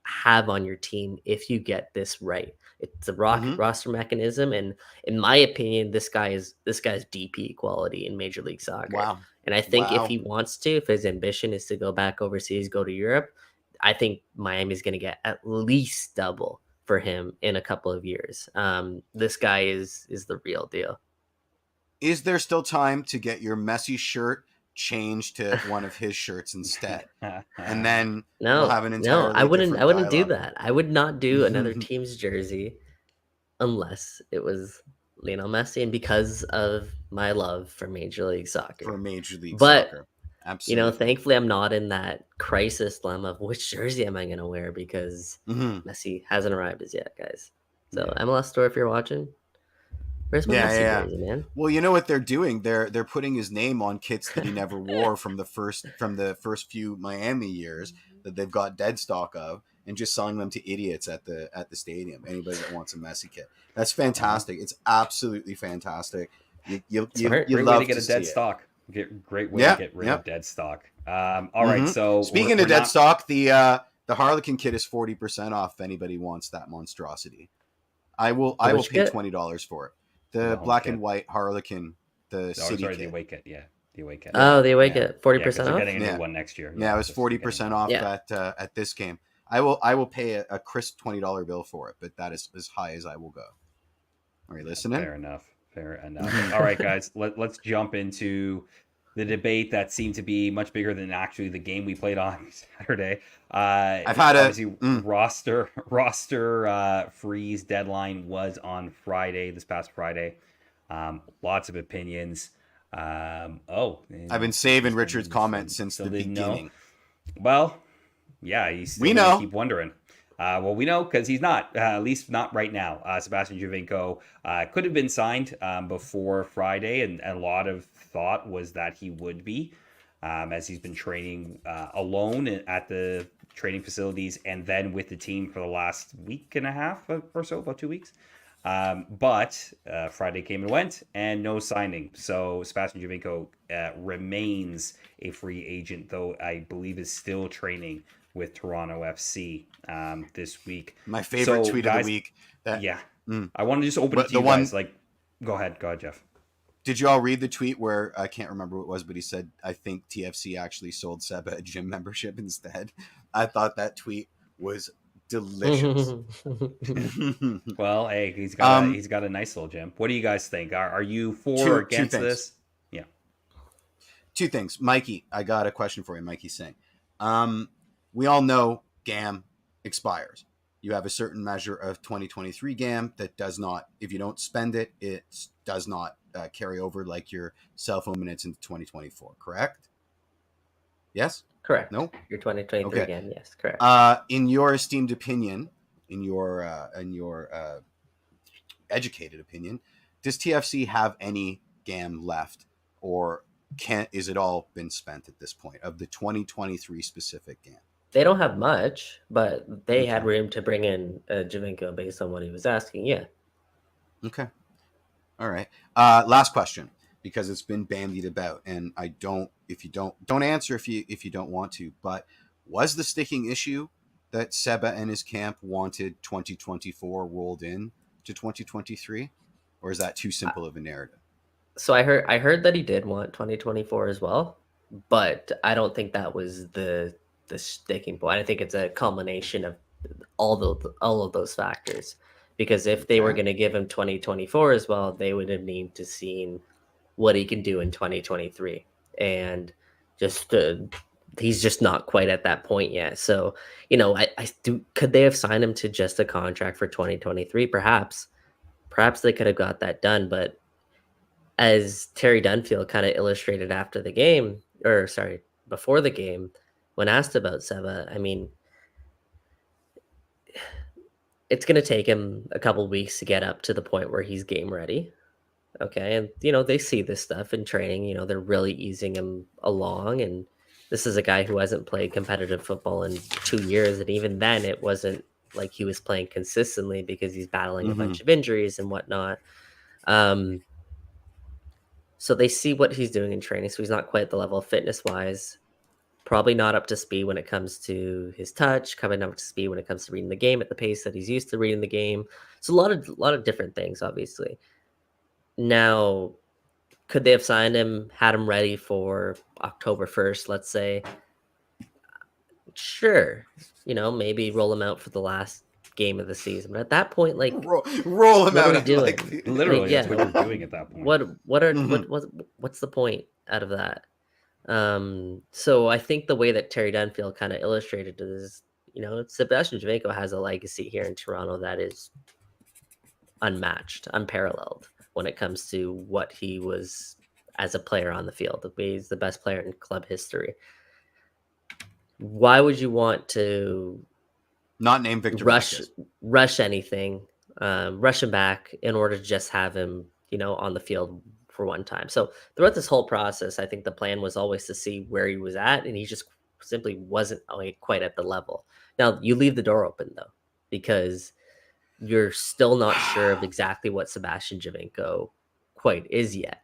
have on your team if you get this right. It's a roster mechanism, and in my opinion, this guy's DP quality in Major League Soccer. Wow. And I think if he wants to, if his ambition is to go back overseas, go to Europe, I think Miami's going to get at least double for him in a couple of years. This guy is the real deal. Is there still time to get your Messi shirt changed to one of his shirts instead, and then we'll have an entirely I wouldn't dialogue. do that. I would not do another team's jersey unless it was Lionel Messi, and because of my love for Major League Soccer. Soccer, absolutely. Thankfully, I'm not in that crisis dilemma of which jersey am I going to wear, because Messi hasn't arrived as yet, guys. So MLS store, if you're watching. Where's my Messi jersey, man? Well, you know what they're doing? They're putting his name on kits that he never wore from the first few Miami years that they've got dead stock of, and just selling them to idiots at the stadium. Anybody that wants a Messi kit, that's fantastic. It's absolutely fantastic. You love to get a dead stock. Great way to get rid of dead stock. All right. So speaking of dead stock, the Harlequin kit is 40% off. If anybody wants that monstrosity, I will pay $20 for it. The black and white Harlequin, city kit. The away kit, the away kit. Oh, the away kit, 40% off. We're getting a new one next year. Yeah, it was 40% off at this game. I will pay a crisp $20 bill for it, but that is as high as I will go. Are you listening? Fair enough. All right, guys, let's jump into the debate that seemed to be much bigger than actually the game we played on Saturday. I've had roster freeze deadline was on Friday, this past Friday. Lots of opinions. I've been saving Richard's comments since the beginning. Well, yeah, we know. Keep wondering. Well, we know because he's not, at least not right now. Sebastian Giovinco could have been signed before Friday, and a lot of thought was that he would be, as he's been training alone at the training facilities and then with the team for the last week and a half or so, about 2 weeks. But Friday came and went, and no signing. So Sebastian Giovinco remains a free agent, though I believe is still training with Toronto FC this week. My favorite tweet of the week. I want to just open it to you guys. Like, go ahead, Jeff. Did you all read the tweet where I can't remember what it was, but he said, "I think TFC actually sold Seba a gym membership instead." I thought that tweet was delicious. Well, hey, he's got a nice little gym. What do you guys think? Are you for or against this? Yeah. Two things, Mikey. I got a question for you, Mikey Singh. We all know GAM expires. You have a certain measure of 2023 GAM that does not, if you don't spend it, it does not carry over like your cell phone minutes into 2024, correct? Yes? Correct. No? Your 2023 GAM, yes, correct. In your esteemed opinion, in your educated opinion, does TFC have any GAM left, or is it all been spent at this point of the 2023 specific GAM? They don't have much, but they had room to bring in Giovinco based on what he was asking. Yeah. Okay. All right. Last question, because it's been bandied about, and don't answer if you don't want to. But was the sticking issue that Seba and his camp wanted 2024 rolled in to 2023, or is that too simple of a narrative? So I heard that he did want 2024 as well, but I don't think that was the sticking point. I think it's a culmination of all of those factors. Because if they were going to give him 2024 as well, they would have needed to seen what he can do in 2023, and just he's just not quite at that point yet. So could they have signed him to just a contract for 2023? Perhaps they could have got that done, but as Terry Dunfield kind of illustrated after the game, before the game, when asked about Seba, I mean, it's going to take him a couple weeks to get up to the point where he's game ready. Okay. And, they see this stuff in training, they're really easing him along. And this is a guy who hasn't played competitive football in 2 years. And even then, it wasn't like he was playing consistently because he's battling a bunch of injuries and whatnot. So they see what he's doing in training. So he's not quite at the level fitness wise. Probably not up to speed when it comes to his touch, coming up to speed when it comes to reading the game at the pace that he's used to reading the game. So a lot of different things, obviously. Now, could they have signed him, had him ready for October 1st, let's say? Sure. Maybe roll him out for the last game of the season. But at that point, like roll him out. What are we doing? Literally, that's what you're doing at that point. What's the point out of that? So I think the way that Terry Dunfield kind of illustrated it is, Sebastian Giovinco has a legacy here in Toronto that is unmatched, unparalleled when it comes to what he was as a player on the field. He's the best player in club history. Why would you want to not name Victor rush anything, rush him back in order to just have him, on the field for one time? So throughout this whole process, I think the plan was always to see where he was at, and he just simply wasn't quite at the level. Now, you leave the door open, though, because you're still not sure of exactly what Sebastian Giovinco quite is yet.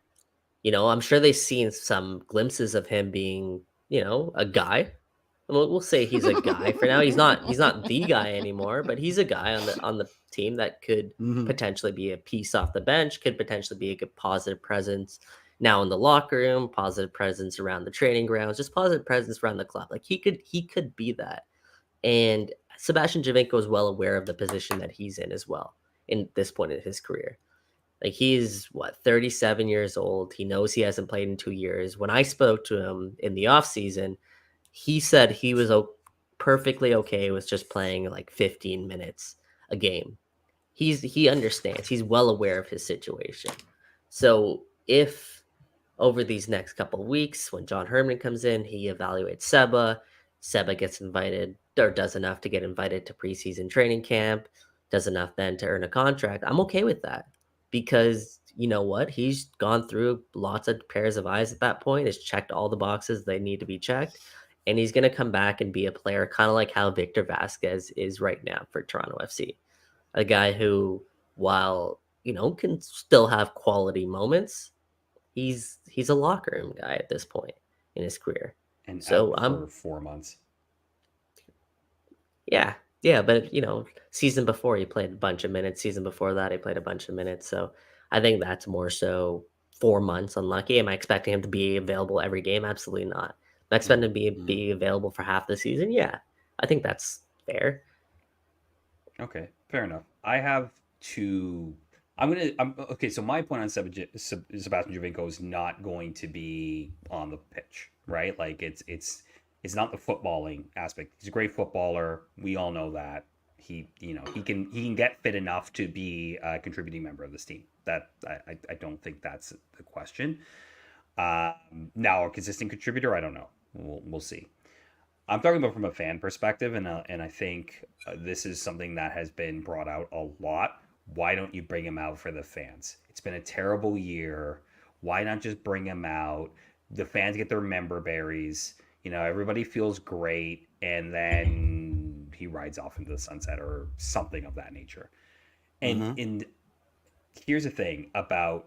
I'm sure they've seen some glimpses of him being, a guy. We'll say he's a guy for now. He's not the guy anymore, but he's a guy on the team that could potentially be a piece off the bench, could potentially be a good positive presence now in the locker room, positive presence around the training grounds, just positive presence around the club. Like he could be that. And Sebastian Giovinco is well aware of the position that he's in as well in this point in his career. Like he's 37 years old. He knows he hasn't played in 2 years. When I spoke to him in the offseason, he said he was perfectly okay with just playing like 15 minutes a game. He understands. He's well aware of his situation. So if over these next couple of weeks, when John Herman comes in, he evaluates Seba gets invited or does enough to get invited to preseason training camp, does enough then to earn a contract, I'm okay with that. Because you know what? He's gone through lots of pairs of eyes at that point, has checked all the boxes they need to be checked. And he's going to come back and be a player kind of like how Victor Vasquez is right now for Toronto FC. A guy who, while, can still have quality moments, he's a locker room guy at this point in his career. And so for 4 months. Yeah, but season before he played a bunch of minutes. Season before that he played a bunch of minutes. So I think that's more so 4 months unlucky. Am I expecting him to be available every game? Absolutely not. Am I expecting him to be available for half the season? Yeah, I think that's fair. Okay, fair enough. I have two. Okay. So my point on Sebastian Giovinco is not going to be on the pitch, right? Like it's not the footballing aspect. He's a great footballer. We all know that. He can get fit enough to be a contributing member of this team. That I don't think that's the question. Now a consistent contributor, I don't know. We'll see. I'm talking about from a fan perspective, and I think this is something that has been brought out a lot. Why don't you bring him out for the fans? It's been a terrible year. Why not just bring him out? The fans get their member berries. Everybody feels great, and then he rides off into the sunset or something of that nature. And here's the thing about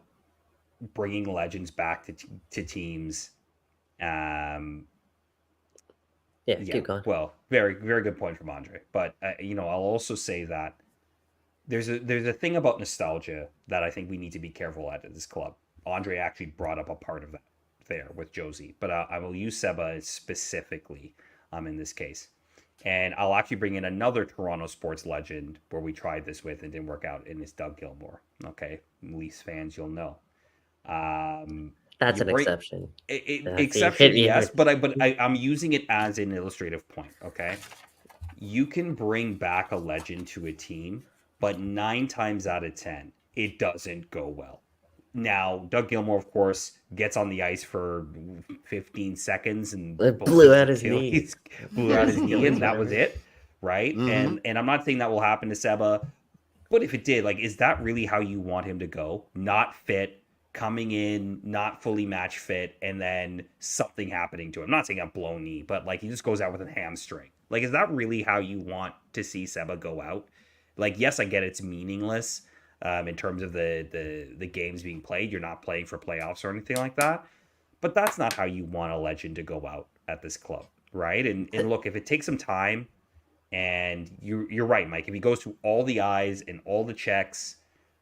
bringing legends back to teams. Yeah, keep going. Well, very, very good point from Andre. But I'll also say that there's a thing about nostalgia that I think we need to be careful at this club. Andre actually brought up a part of that there with Josie, but I will use Seba specifically in this case, and I'll actually bring in another Toronto sports legend where we tried this with and didn't work out, and it's Doug Gilmour. Okay, Leafs fans, you'll know. That's an exception. Exception, yes, but I'm using it as an illustrative point. Okay, you can bring back a legend to a team, but 9 times out of 10, it doesn't go well. Now, Doug Gilmour, of course, gets on the ice for 15 seconds and blew out his knee. Blew out his knee, and that was it, right? And I'm not saying that will happen to Seba, but if it did, like, is that really how you want him to go? Not fit, coming in, not fully match fit, and then something happening to him. I'm not saying a blown knee, but like he just goes out with a hamstring. Like, is that really how you want to see Seba go out? Like, yes, I get it's meaningless in terms of the games being played. You're not playing for playoffs or anything like that. But that's not how you want a legend to go out at this club, right? And look, if it takes some time, and you're right, Mike, if he goes through all the I's and all the checks,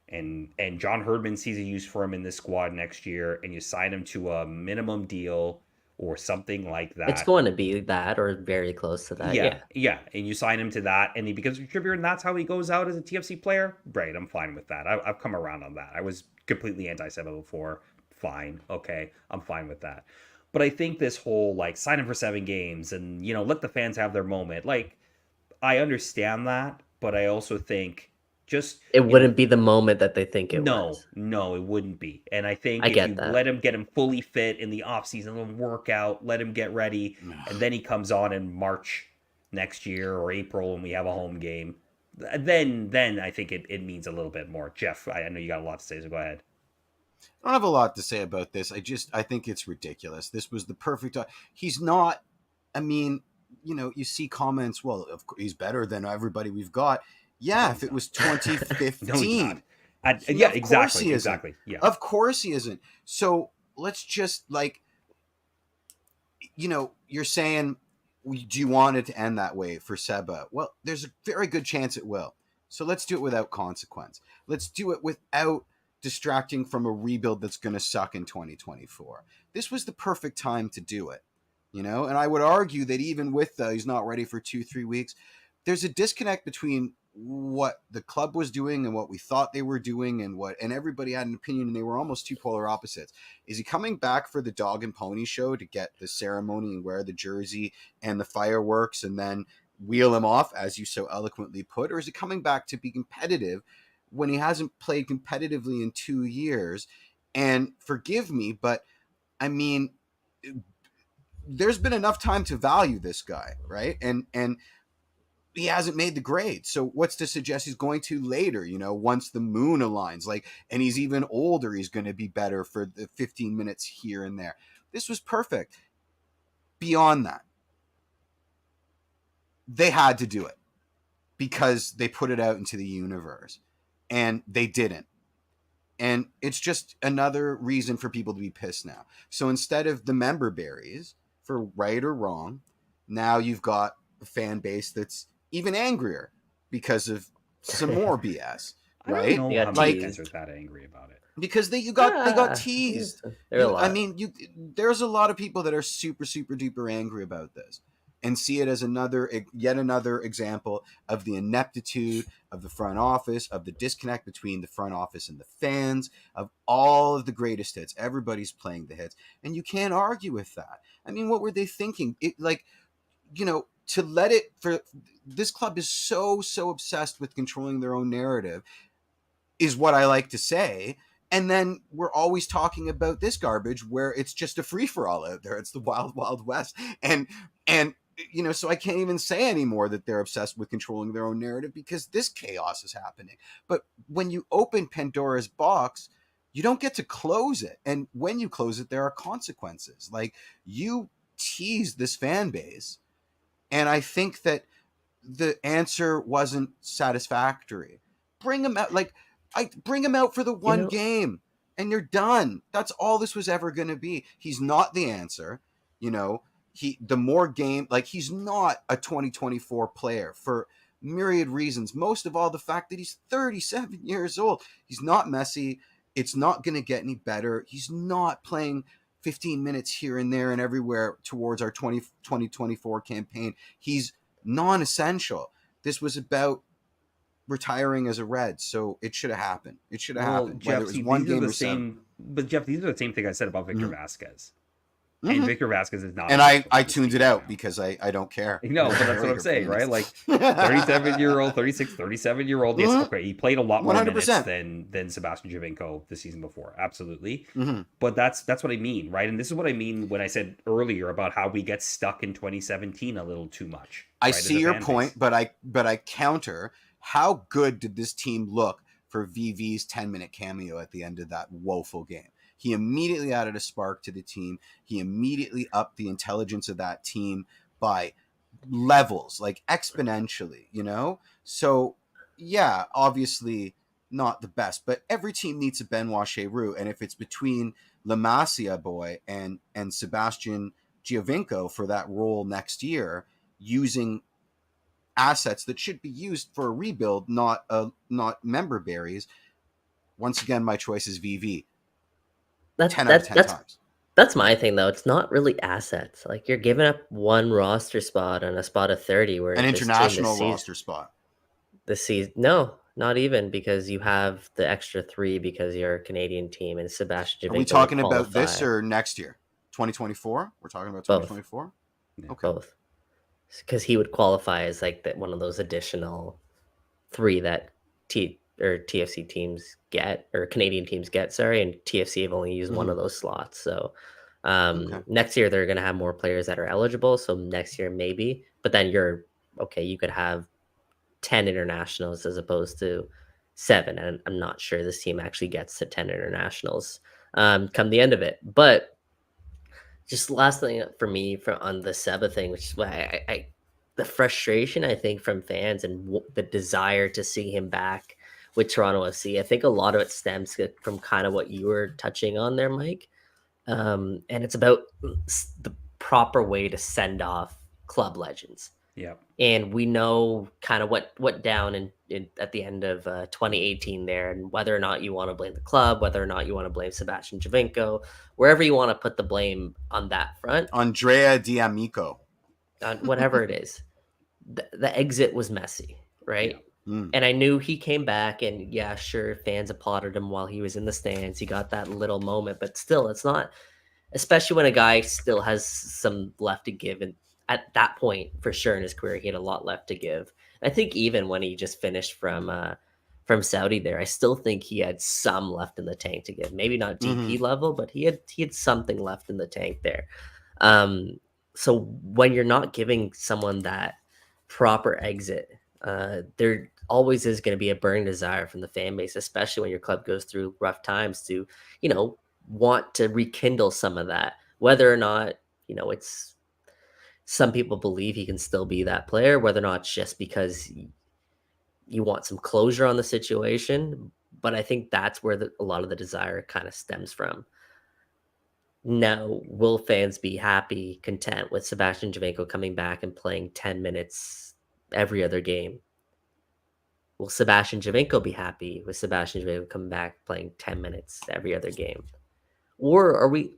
and John Herdman sees a use for him in this squad next year, and you sign him to a minimum deal or something like that. It's going to be that or very close to that. Yeah. And you sign him to that, and he becomes a contributor, and that's how he goes out as a TFC player. Right, I'm fine with that. I've come around on that. I was completely anti-Seba before. Fine. Okay, I'm fine with that. But I think this whole, like, sign him for 7 games and, let the fans have their moment. Like, I understand that, but I also think it wouldn't be the moment that they think it was. No, it wouldn't be. And I think if you let him get him fully fit in the offseason, let him work out, let him get ready, and then he comes on in March next year or April when we have a home game, then I think it means a little bit more. Jeff, I know you got a lot to say, so go ahead. I don't have a lot to say about this. I think it's ridiculous. This was the perfect. He's not. I mean, you see comments. Well, of course, he's better than everybody we've got. Yeah, if it was 2015. Yeah, exactly. Yeah. Of course he isn't. So let's just you're saying, do you want it to end that way for Seba? Well, there's a very good chance it will. So let's do it without consequence. Let's do it without distracting from a rebuild that's going to suck in 2024. This was the perfect time to do it, And I would argue that even with he's not ready for 2-3 weeks, there's a disconnect between what the club was doing and what we thought they were doing and everybody had an opinion, and they were almost two polar opposites. Is he coming back for the dog and pony show to get the ceremony and wear the jersey and the fireworks and then wheel him off, as you so eloquently put? Or is he coming back to be competitive when he hasn't played competitively in 2 years? And forgive me, but I mean, there's been enough time to value this guy, right? And he hasn't made the grade. So what's to suggest he's going to later, once the moon aligns, and he's even older, he's going to be better for the 15 minutes here and there. This was perfect. Beyond that, they had to do it because they put it out into the universe, and they didn't. And it's just another reason for people to be pissed now. So instead of the member berries, for right or wrong, now you've got a fan base that's even angrier because of some more BS, right? I don't know how many fans are that angry about it. because they got teased. There's a lot of people that are super duper angry about this and see it as yet another example of the ineptitude of the front office, of the disconnect between the front office and the fans, of all of the greatest hits. Everybody's playing the hits, and you can't argue with that. I mean, what were they thinking? To let it for this club is so obsessed with controlling their own narrative, is what I like to say. And then we're always talking about this garbage where it's just a free for all out there. It's the wild, wild west. And so I can't even say anymore that they're obsessed with controlling their own narrative, because this chaos is happening. But when you open Pandora's box, you don't get to close it. And when you close it, there are consequences. Like, you tease this fan base. And I think that the answer wasn't satisfactory. Bring them out. Bring him out for the one game and you're done. That's all this was ever going to be. He's not the answer. He's not a 2024 player for myriad reasons. Most of all, the fact that he's 37 years old. He's not Messi. It's not going to get any better. He's not playing 15 minutes here and there and everywhere towards our 2024 campaign. He's non-essential. This was about retiring as a Red, so it should have happened. Happened. Jeff, whether it was one game or seven. But Jeff, these are the same thing I said about Victor Vasquez. And Victor Vasquez is not. And I tuned it out because I don't care. No, but that's what I'm saying, right? Like 37-year-old, 36, 37-year-old. Yes, okay, he played a lot more 100%. minutes than Sebastian Giovinco the season before. Absolutely. But that's what I mean, right? And this is what I mean when I said earlier about how we get stuck in 2017 a little too much. I see your point, but I counter. How good did this team look for VV's 10-minute cameo at the end of that woeful game? He immediately added a spark to the team. He immediately upped the intelligence of that team by levels, like exponentially, So, yeah, obviously not the best, but every team needs a Benoit Cheroux. And if it's between La Masia boy and Sebastian Giovinco for that role next year, using assets that should be used for a rebuild, not member berries. Once again, my choice is VV. 10 out of 10 times. That's my thing, though. It's not really assets. Like, you're giving up one roster spot on a spot of 30. Where an international roster spot. No, not even, because you have the extra 3 because you're a Canadian team and Sebastian Giovinco. Are we talking about this or next year? 2024? We're talking about 2024? Okay. Both. Because he would qualify as like one of those additional 3 that TFC teams get, or Canadian teams get, sorry, and TFC have only used one of those slots. So next year they're going to have more players that are eligible. So next year maybe, but then you could have 10 internationals as opposed to 7. And I'm not sure this team actually gets to 10 internationals come the end of it. But just last thing for me on the Seba thing, which is why the frustration, I think, from fans and the desire to see him back with Toronto FC, I think a lot of it stems from kind of what you were touching on there, Mike. And it's about the proper way to send off club legends. Yeah. And we know kind of what went down at the end of 2018 there, and whether or not you want to blame the club, whether or not you want to blame Sebastian Giovinco, wherever you want to put the blame on that front. Andrea D'Amico. Whatever it is. The exit was messy, right? Yeah. And I knew he came back, and yeah, sure, fans applauded him while he was in the stands. He got that little moment, but still, it's not, especially when a guy still has some left to give. And at that point, for sure, in his career, he had a lot left to give. And I think even when he just finished from Saudi there, I still think he had some left in the tank to give. Maybe not DP level, but he had something left in the tank there. So when you're not giving someone that proper exit, there always is going to be a burning desire from the fan base, especially when your club goes through rough times, to, want to rekindle some of that, whether or not, it's, some people believe he can still be that player, whether or not it's just because you want some closure on the situation. But I think that's where a lot of the desire kind of stems from. Now, will fans be happy, content with Sebastian Giovinco coming back and playing 10 minutes every other game? Will Sebastian Giovinco be happy with Sebastian Giovinco coming back playing 10 minutes every other game? Or are we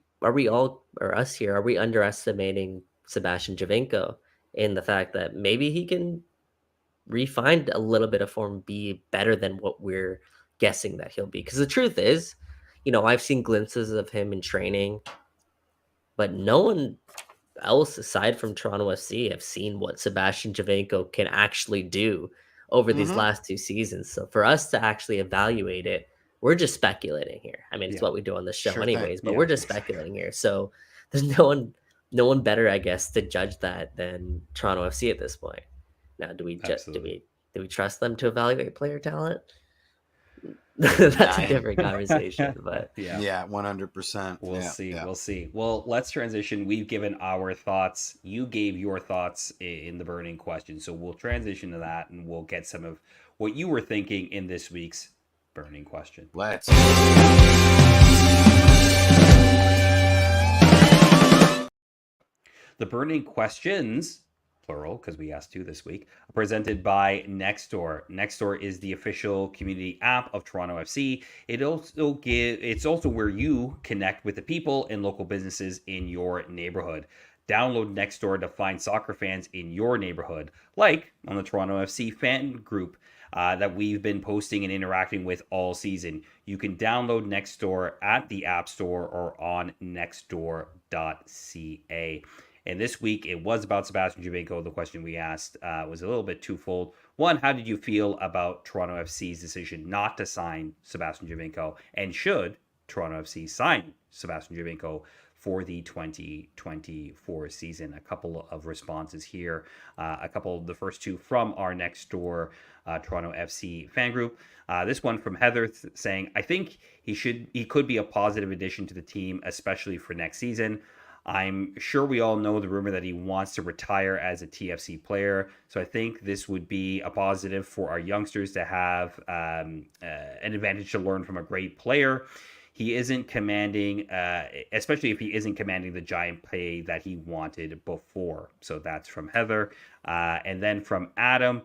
all, or us here, are we underestimating Sebastian Giovinco in the fact that maybe he can refine a little bit of form, be better than what we're guessing that he'll be? Because the truth is, I've seen glimpses of him in training, but no one else aside from Toronto FC have seen what Sebastian Giovinco can actually do over these last 2 seasons. So for us to actually evaluate it, we're just speculating here. I mean, it's what we do on the show anyways, but we're just speculating here. So there's no one better, I guess, to judge that than Toronto FC at this point. Now, do we trust them to evaluate player talent? That's a different conversation, but 100%. We'll see. Well, let's transition. We've given our thoughts. You gave your thoughts in the burning question. So we'll transition to that, and we'll get some of what you were thinking in this week's burning question. Let's. The burning questions, plural, because we asked 2 this week, presented by Nesker. Nesker is the official community app of Toronto FC. It's also where you connect with the people and local businesses in your neighborhood. Download Nesker to find soccer fans in your neighborhood, like on the Toronto FC fan group that we've been posting and interacting with all season. You can download Nesker at the App Store or on nextdoor.ca. And this week, it was about Sebastian Giovinco. The question we asked was a little bit twofold. One, how did you feel about Toronto FC's decision not to sign Sebastian Giovinco? And should Toronto FC sign Sebastian Giovinco for the 2024 season? A couple of responses here. The first 2 from our Next-Door Toronto FC fan group. This one from Heather saying, I think he could be a positive addition to the team, especially for next season. I'm sure we all know the rumor that he wants to retire as a TFC player. So I think this would be a positive for our youngsters to have an advantage to learn from a great player. He isn't commanding, especially if he isn't commanding the giant pay that he wanted before. So that's from Heather. And then from Adam,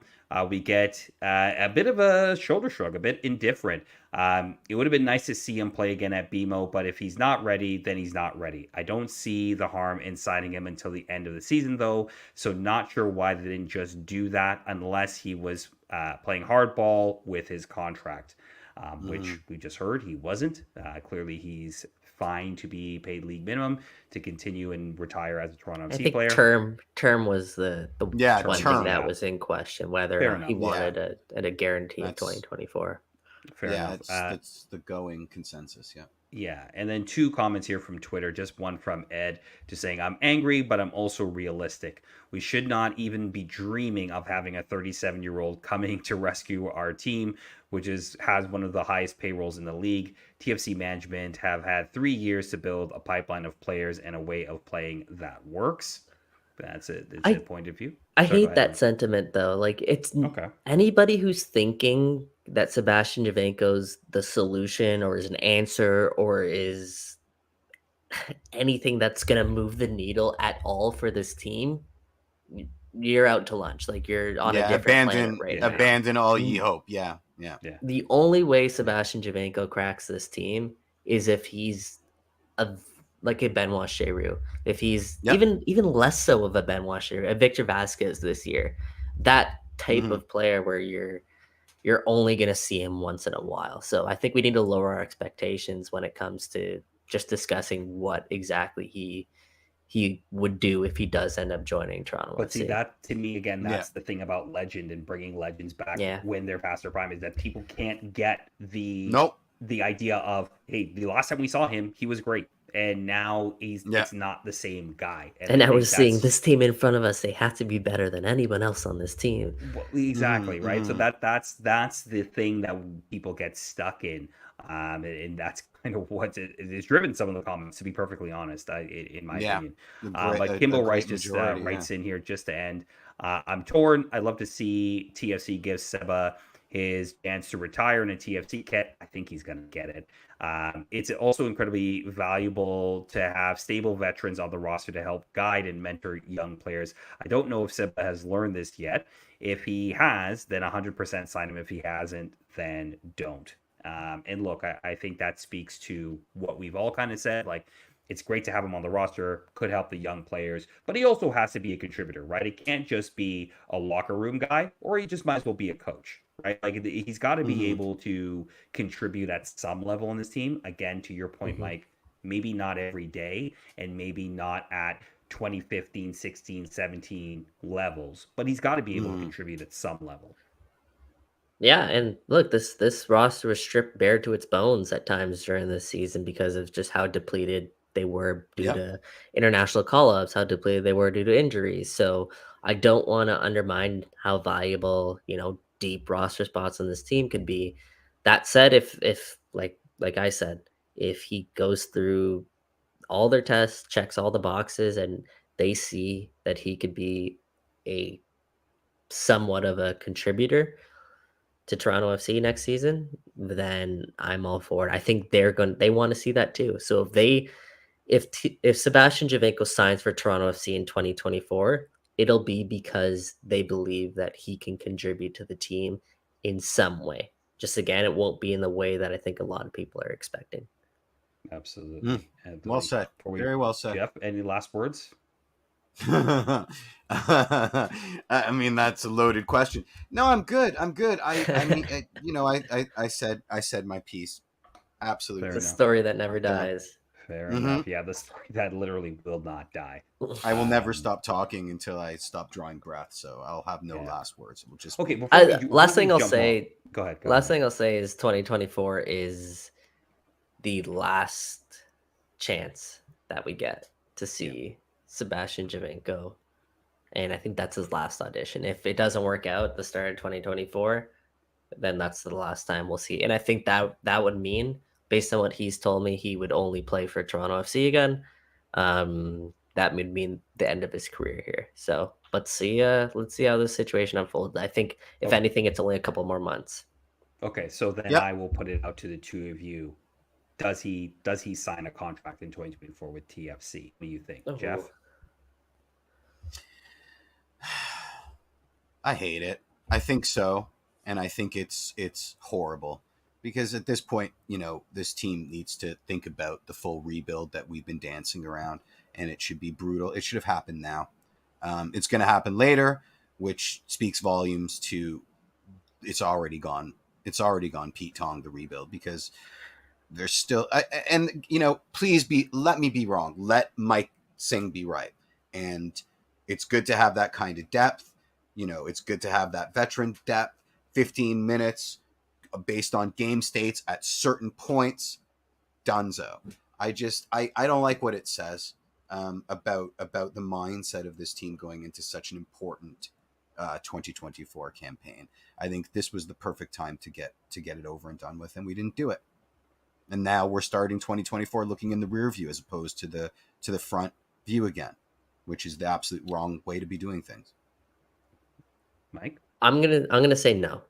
we get a bit of a shoulder shrug, a bit indifferent. It would have been nice to see him play again at BMO, but if he's not ready, then he's not ready. I don't see the harm in signing him until the end of the season, though. So not sure why they didn't just do that unless he was playing hardball with his contract. Which we just heard he wasn't. Clearly, he's fine to be paid league minimum to continue and retire as a Toronto FC player. Term was the one thing that was in question, whether or not he wanted a guarantee in 2024. Fair enough. That's the going consensus. Yeah, and then 2 comments here from Twitter, just one from Ed, just saying, I'm angry, but I'm also realistic. We should not even be dreaming of having a 37-year-old coming to rescue our team, which has one of the highest payrolls in the league. TFC management have had 3 years to build a pipeline of players and a way of playing that works. That's a point of view. I hate that sentiment, though. Like, it's anybody who's thinking that Sebastian Giovinco's the solution or is an answer or is anything that's going to move the needle at all for this team, you're out to lunch. Like, you're on a different planet right now. Abandon all ye hope. Yeah. The only way Sebastian Giovinco cracks this team is if he's like a Benoit Cheroux, if he's even less so of a Benoit Cheroux, a Victor Vasquez this year, that type of player where you're only going to see him once in a while. So I think we need to lower our expectations when it comes to just discussing what exactly he would do if he does end up joining Toronto. But see, that to me, again, that's the thing about legend and bringing legends back when they're past their prime, is that people can't get the idea of, hey, the last time we saw him, he was great. And now it's not the same guy. And now we're seeing this team in front of us. They have to be better than anyone else on this team. Well, exactly, right? So that's the thing that people get stuck in. And that's kind of what is driven some of the comments, to be perfectly honest, in my opinion. But Kimball Rice just writes in here just to end. I'm torn. I'd love to see TFC give Seba his chance to retire in a TFC kit, I think he's going to get it. It's also incredibly valuable to have stable veterans on the roster to help guide and mentor young players. I don't know if Seba has learned this yet. If he has, then 100% sign him. If he hasn't, then don't. And look, I think that speaks to what we've all kind of said. Like, it's great to have him on the roster, could help the young players, but he also has to be a contributor, right? It can't just be a locker room guy, or he just might as well be a coach, right? Like, he's got to be able to contribute at some level in this team. Again, to your point, Mike, maybe not every day, and maybe not at 2015, 16, 17 levels, but he's got to be able to contribute at some level. Yeah, and look, this roster was stripped bare to its bones at times during this season because of just how depleted they were due to international call-ups, how depleted they were due to injuries. So I don't want to undermine how valuable, deep roster spots on this team could be. That said, if like I said, if he goes through all their tests, checks all the boxes, and they see that he could be a somewhat of a contributor to Toronto FC next season, then I'm all for it. I think they want to see that too. So if Sebastian Giovinco signs for Toronto FC in 2024, it'll be because they believe that he can contribute to the team in some way. Just again, it won't be in the way that I think a lot of people are expecting. Absolutely. Well said. Very well said. Jeff, any last words? I mean, that's a loaded question. No, I'm good. I mean, I said my piece. Absolutely. The story that never dies. Fair enough. Yeah, the story that literally will not die. I will never stop talking until I stop drawing breath. So I'll have no last words. We'll just okay. Last thing I'll say. Go ahead. Last thing I'll say is 2024 is the last chance that we get to see Sebastian Giovinco, and I think that's his last audition. If it doesn't work out at the start of 2024, then that's the last time we'll see. And I think that would mean, based on what he's told me, he would only play for Toronto FC again. That would mean the end of his career here. So let's see how this situation unfolds. I think if anything, it's only a couple more months. Okay, so then I will put it out to the two of you. Does he sign a contract in 2024 with TFC? What do you think, Jeff? I hate it. I think so, and I think it's horrible because at this point, this team needs to think about the full rebuild that we've been dancing around, and it should be brutal. It should have happened now. It's going to happen later, which speaks volumes to it's already gone. It's already gone Pete Tong, the rebuild, because there's still please let me be wrong. Let Mike Singh be right, and it's good to have that kind of depth. It's good to have that veteran depth. 15 minutes based on game states at certain points. Dunzo. I don't like what it says about the mindset of this team going into such an important 2024 campaign. I think this was the perfect time to get it over and done with, and we didn't do it. And now we're starting 2024 looking in the rear view as opposed to the front view again, which is the absolute wrong way to be doing things. Mike? I'm gonna say no.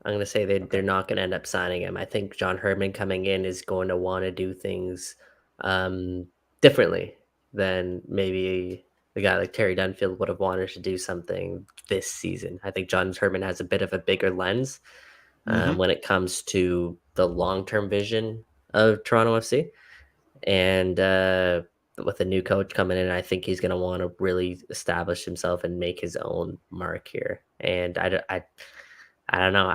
I'm gonna say they're not gonna end up signing him. I think John Herdman coming in is going to want to do things differently than maybe a guy like Terry Dunfield would have wanted to do something this season. I think John Herdman has a bit of a bigger lens when it comes to the long-term vision of Toronto FC. And with a new coach coming in, I think he's going to want to really establish himself and make his own mark here. And I don't know.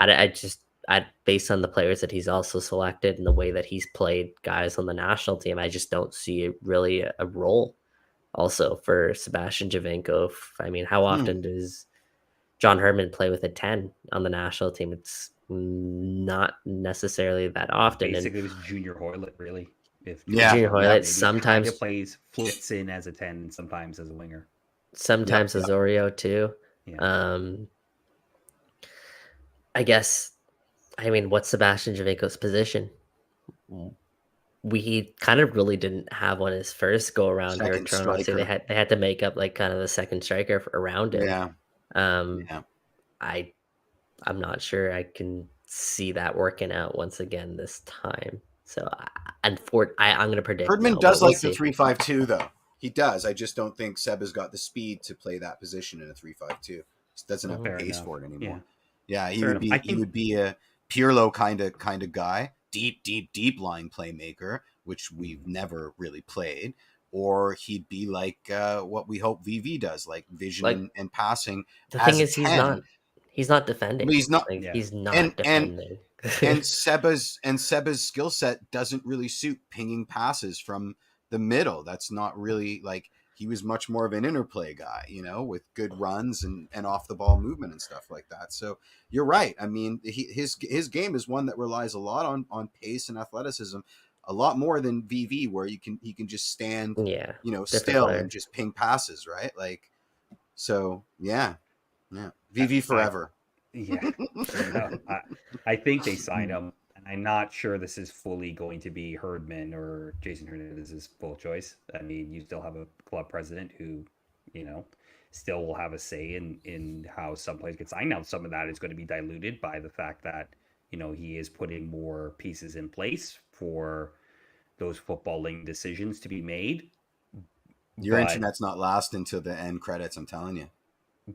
I based on the players that he's also selected and the way that he's played guys on the national team, I just don't see really a role also for Sebastian Giovinco. I mean, how often does John Herdman play with a 10 on the national team? It's not necessarily that often. Basically, it was Junior Hoylett, really. Junior Hoylett sometimes plays flits in as a 10 and sometimes as a winger. Sometimes Osorio too. Yeah. I guess, what's Sebastian Giovinco's position? We kind of really didn't have one his first go around here at Toronto. So they had to make up like kind of the second striker around him. I'm not sure I can see that working out once again this time. So I'm going to predict Herdman no, does we'll like the see. 3-5-2 though. He does. I just don't think Seb has got the speed to play that position in a 3-5-2. He doesn't have the pace for it anymore. Yeah, he would be a Pirlo kind of guy, deep line playmaker, which we've never really played. Or he'd be like what we hope VV does, like vision and passing. The thing is, he's not defending. He's not. He's not defending. And Seba's skill set doesn't really suit pinging passes from the middle. That's not really like, he was much more of an interplay guy, with good runs and off the ball movement and stuff like that. So you're right. I mean, his game is one that relies a lot on pace and athleticism, a lot more than VV, where he can just stand, still and just ping passes, right? Like, so yeah, VV forever. I think they signed him, and I'm not sure this is fully going to be Herdman or Jason Hernandez's full choice. I mean, you still have a club president who, still will have a say in how some players get signed. Now, some of that is going to be diluted by the fact that, he is putting more pieces in place for those footballing decisions to be made. Your internet's not lasting until the end credits, I'm telling you.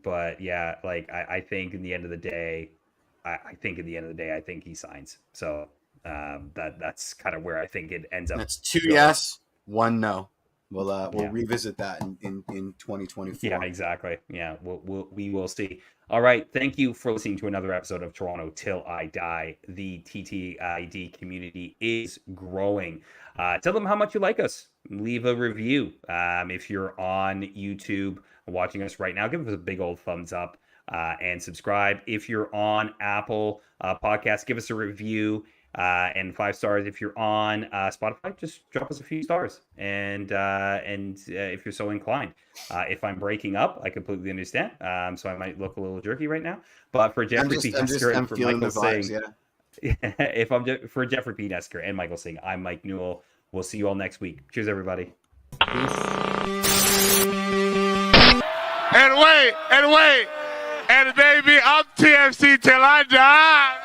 But yeah, like I think in the end of the day, I think he signs. So that's kind of where I think it ends up. That's 2 yes, 1 no. We'll revisit that in 2024. Yeah, exactly. Yeah, we will see. All right. Thank you for listening to another episode of Toronto Till I Die. The TTID community is growing. Tell them how much you like us. Leave a review. If you're on YouTube watching us right now, give us a big old thumbs up and subscribe. If you're on Apple Podcasts, give us a review. And 5 stars if you're on Spotify. Just drop us a few stars, and if you're so inclined. If I'm breaking up, I completely understand. So I might look a little jerky right now. But for Jeffrey P. Nesker and for Michael Singh, for Jeffrey P. Nesker and Michael Singh, I'm Mike Newell. We'll see you all next week. Cheers, everybody. Peace. And wait, and baby, I'm TFC till I die.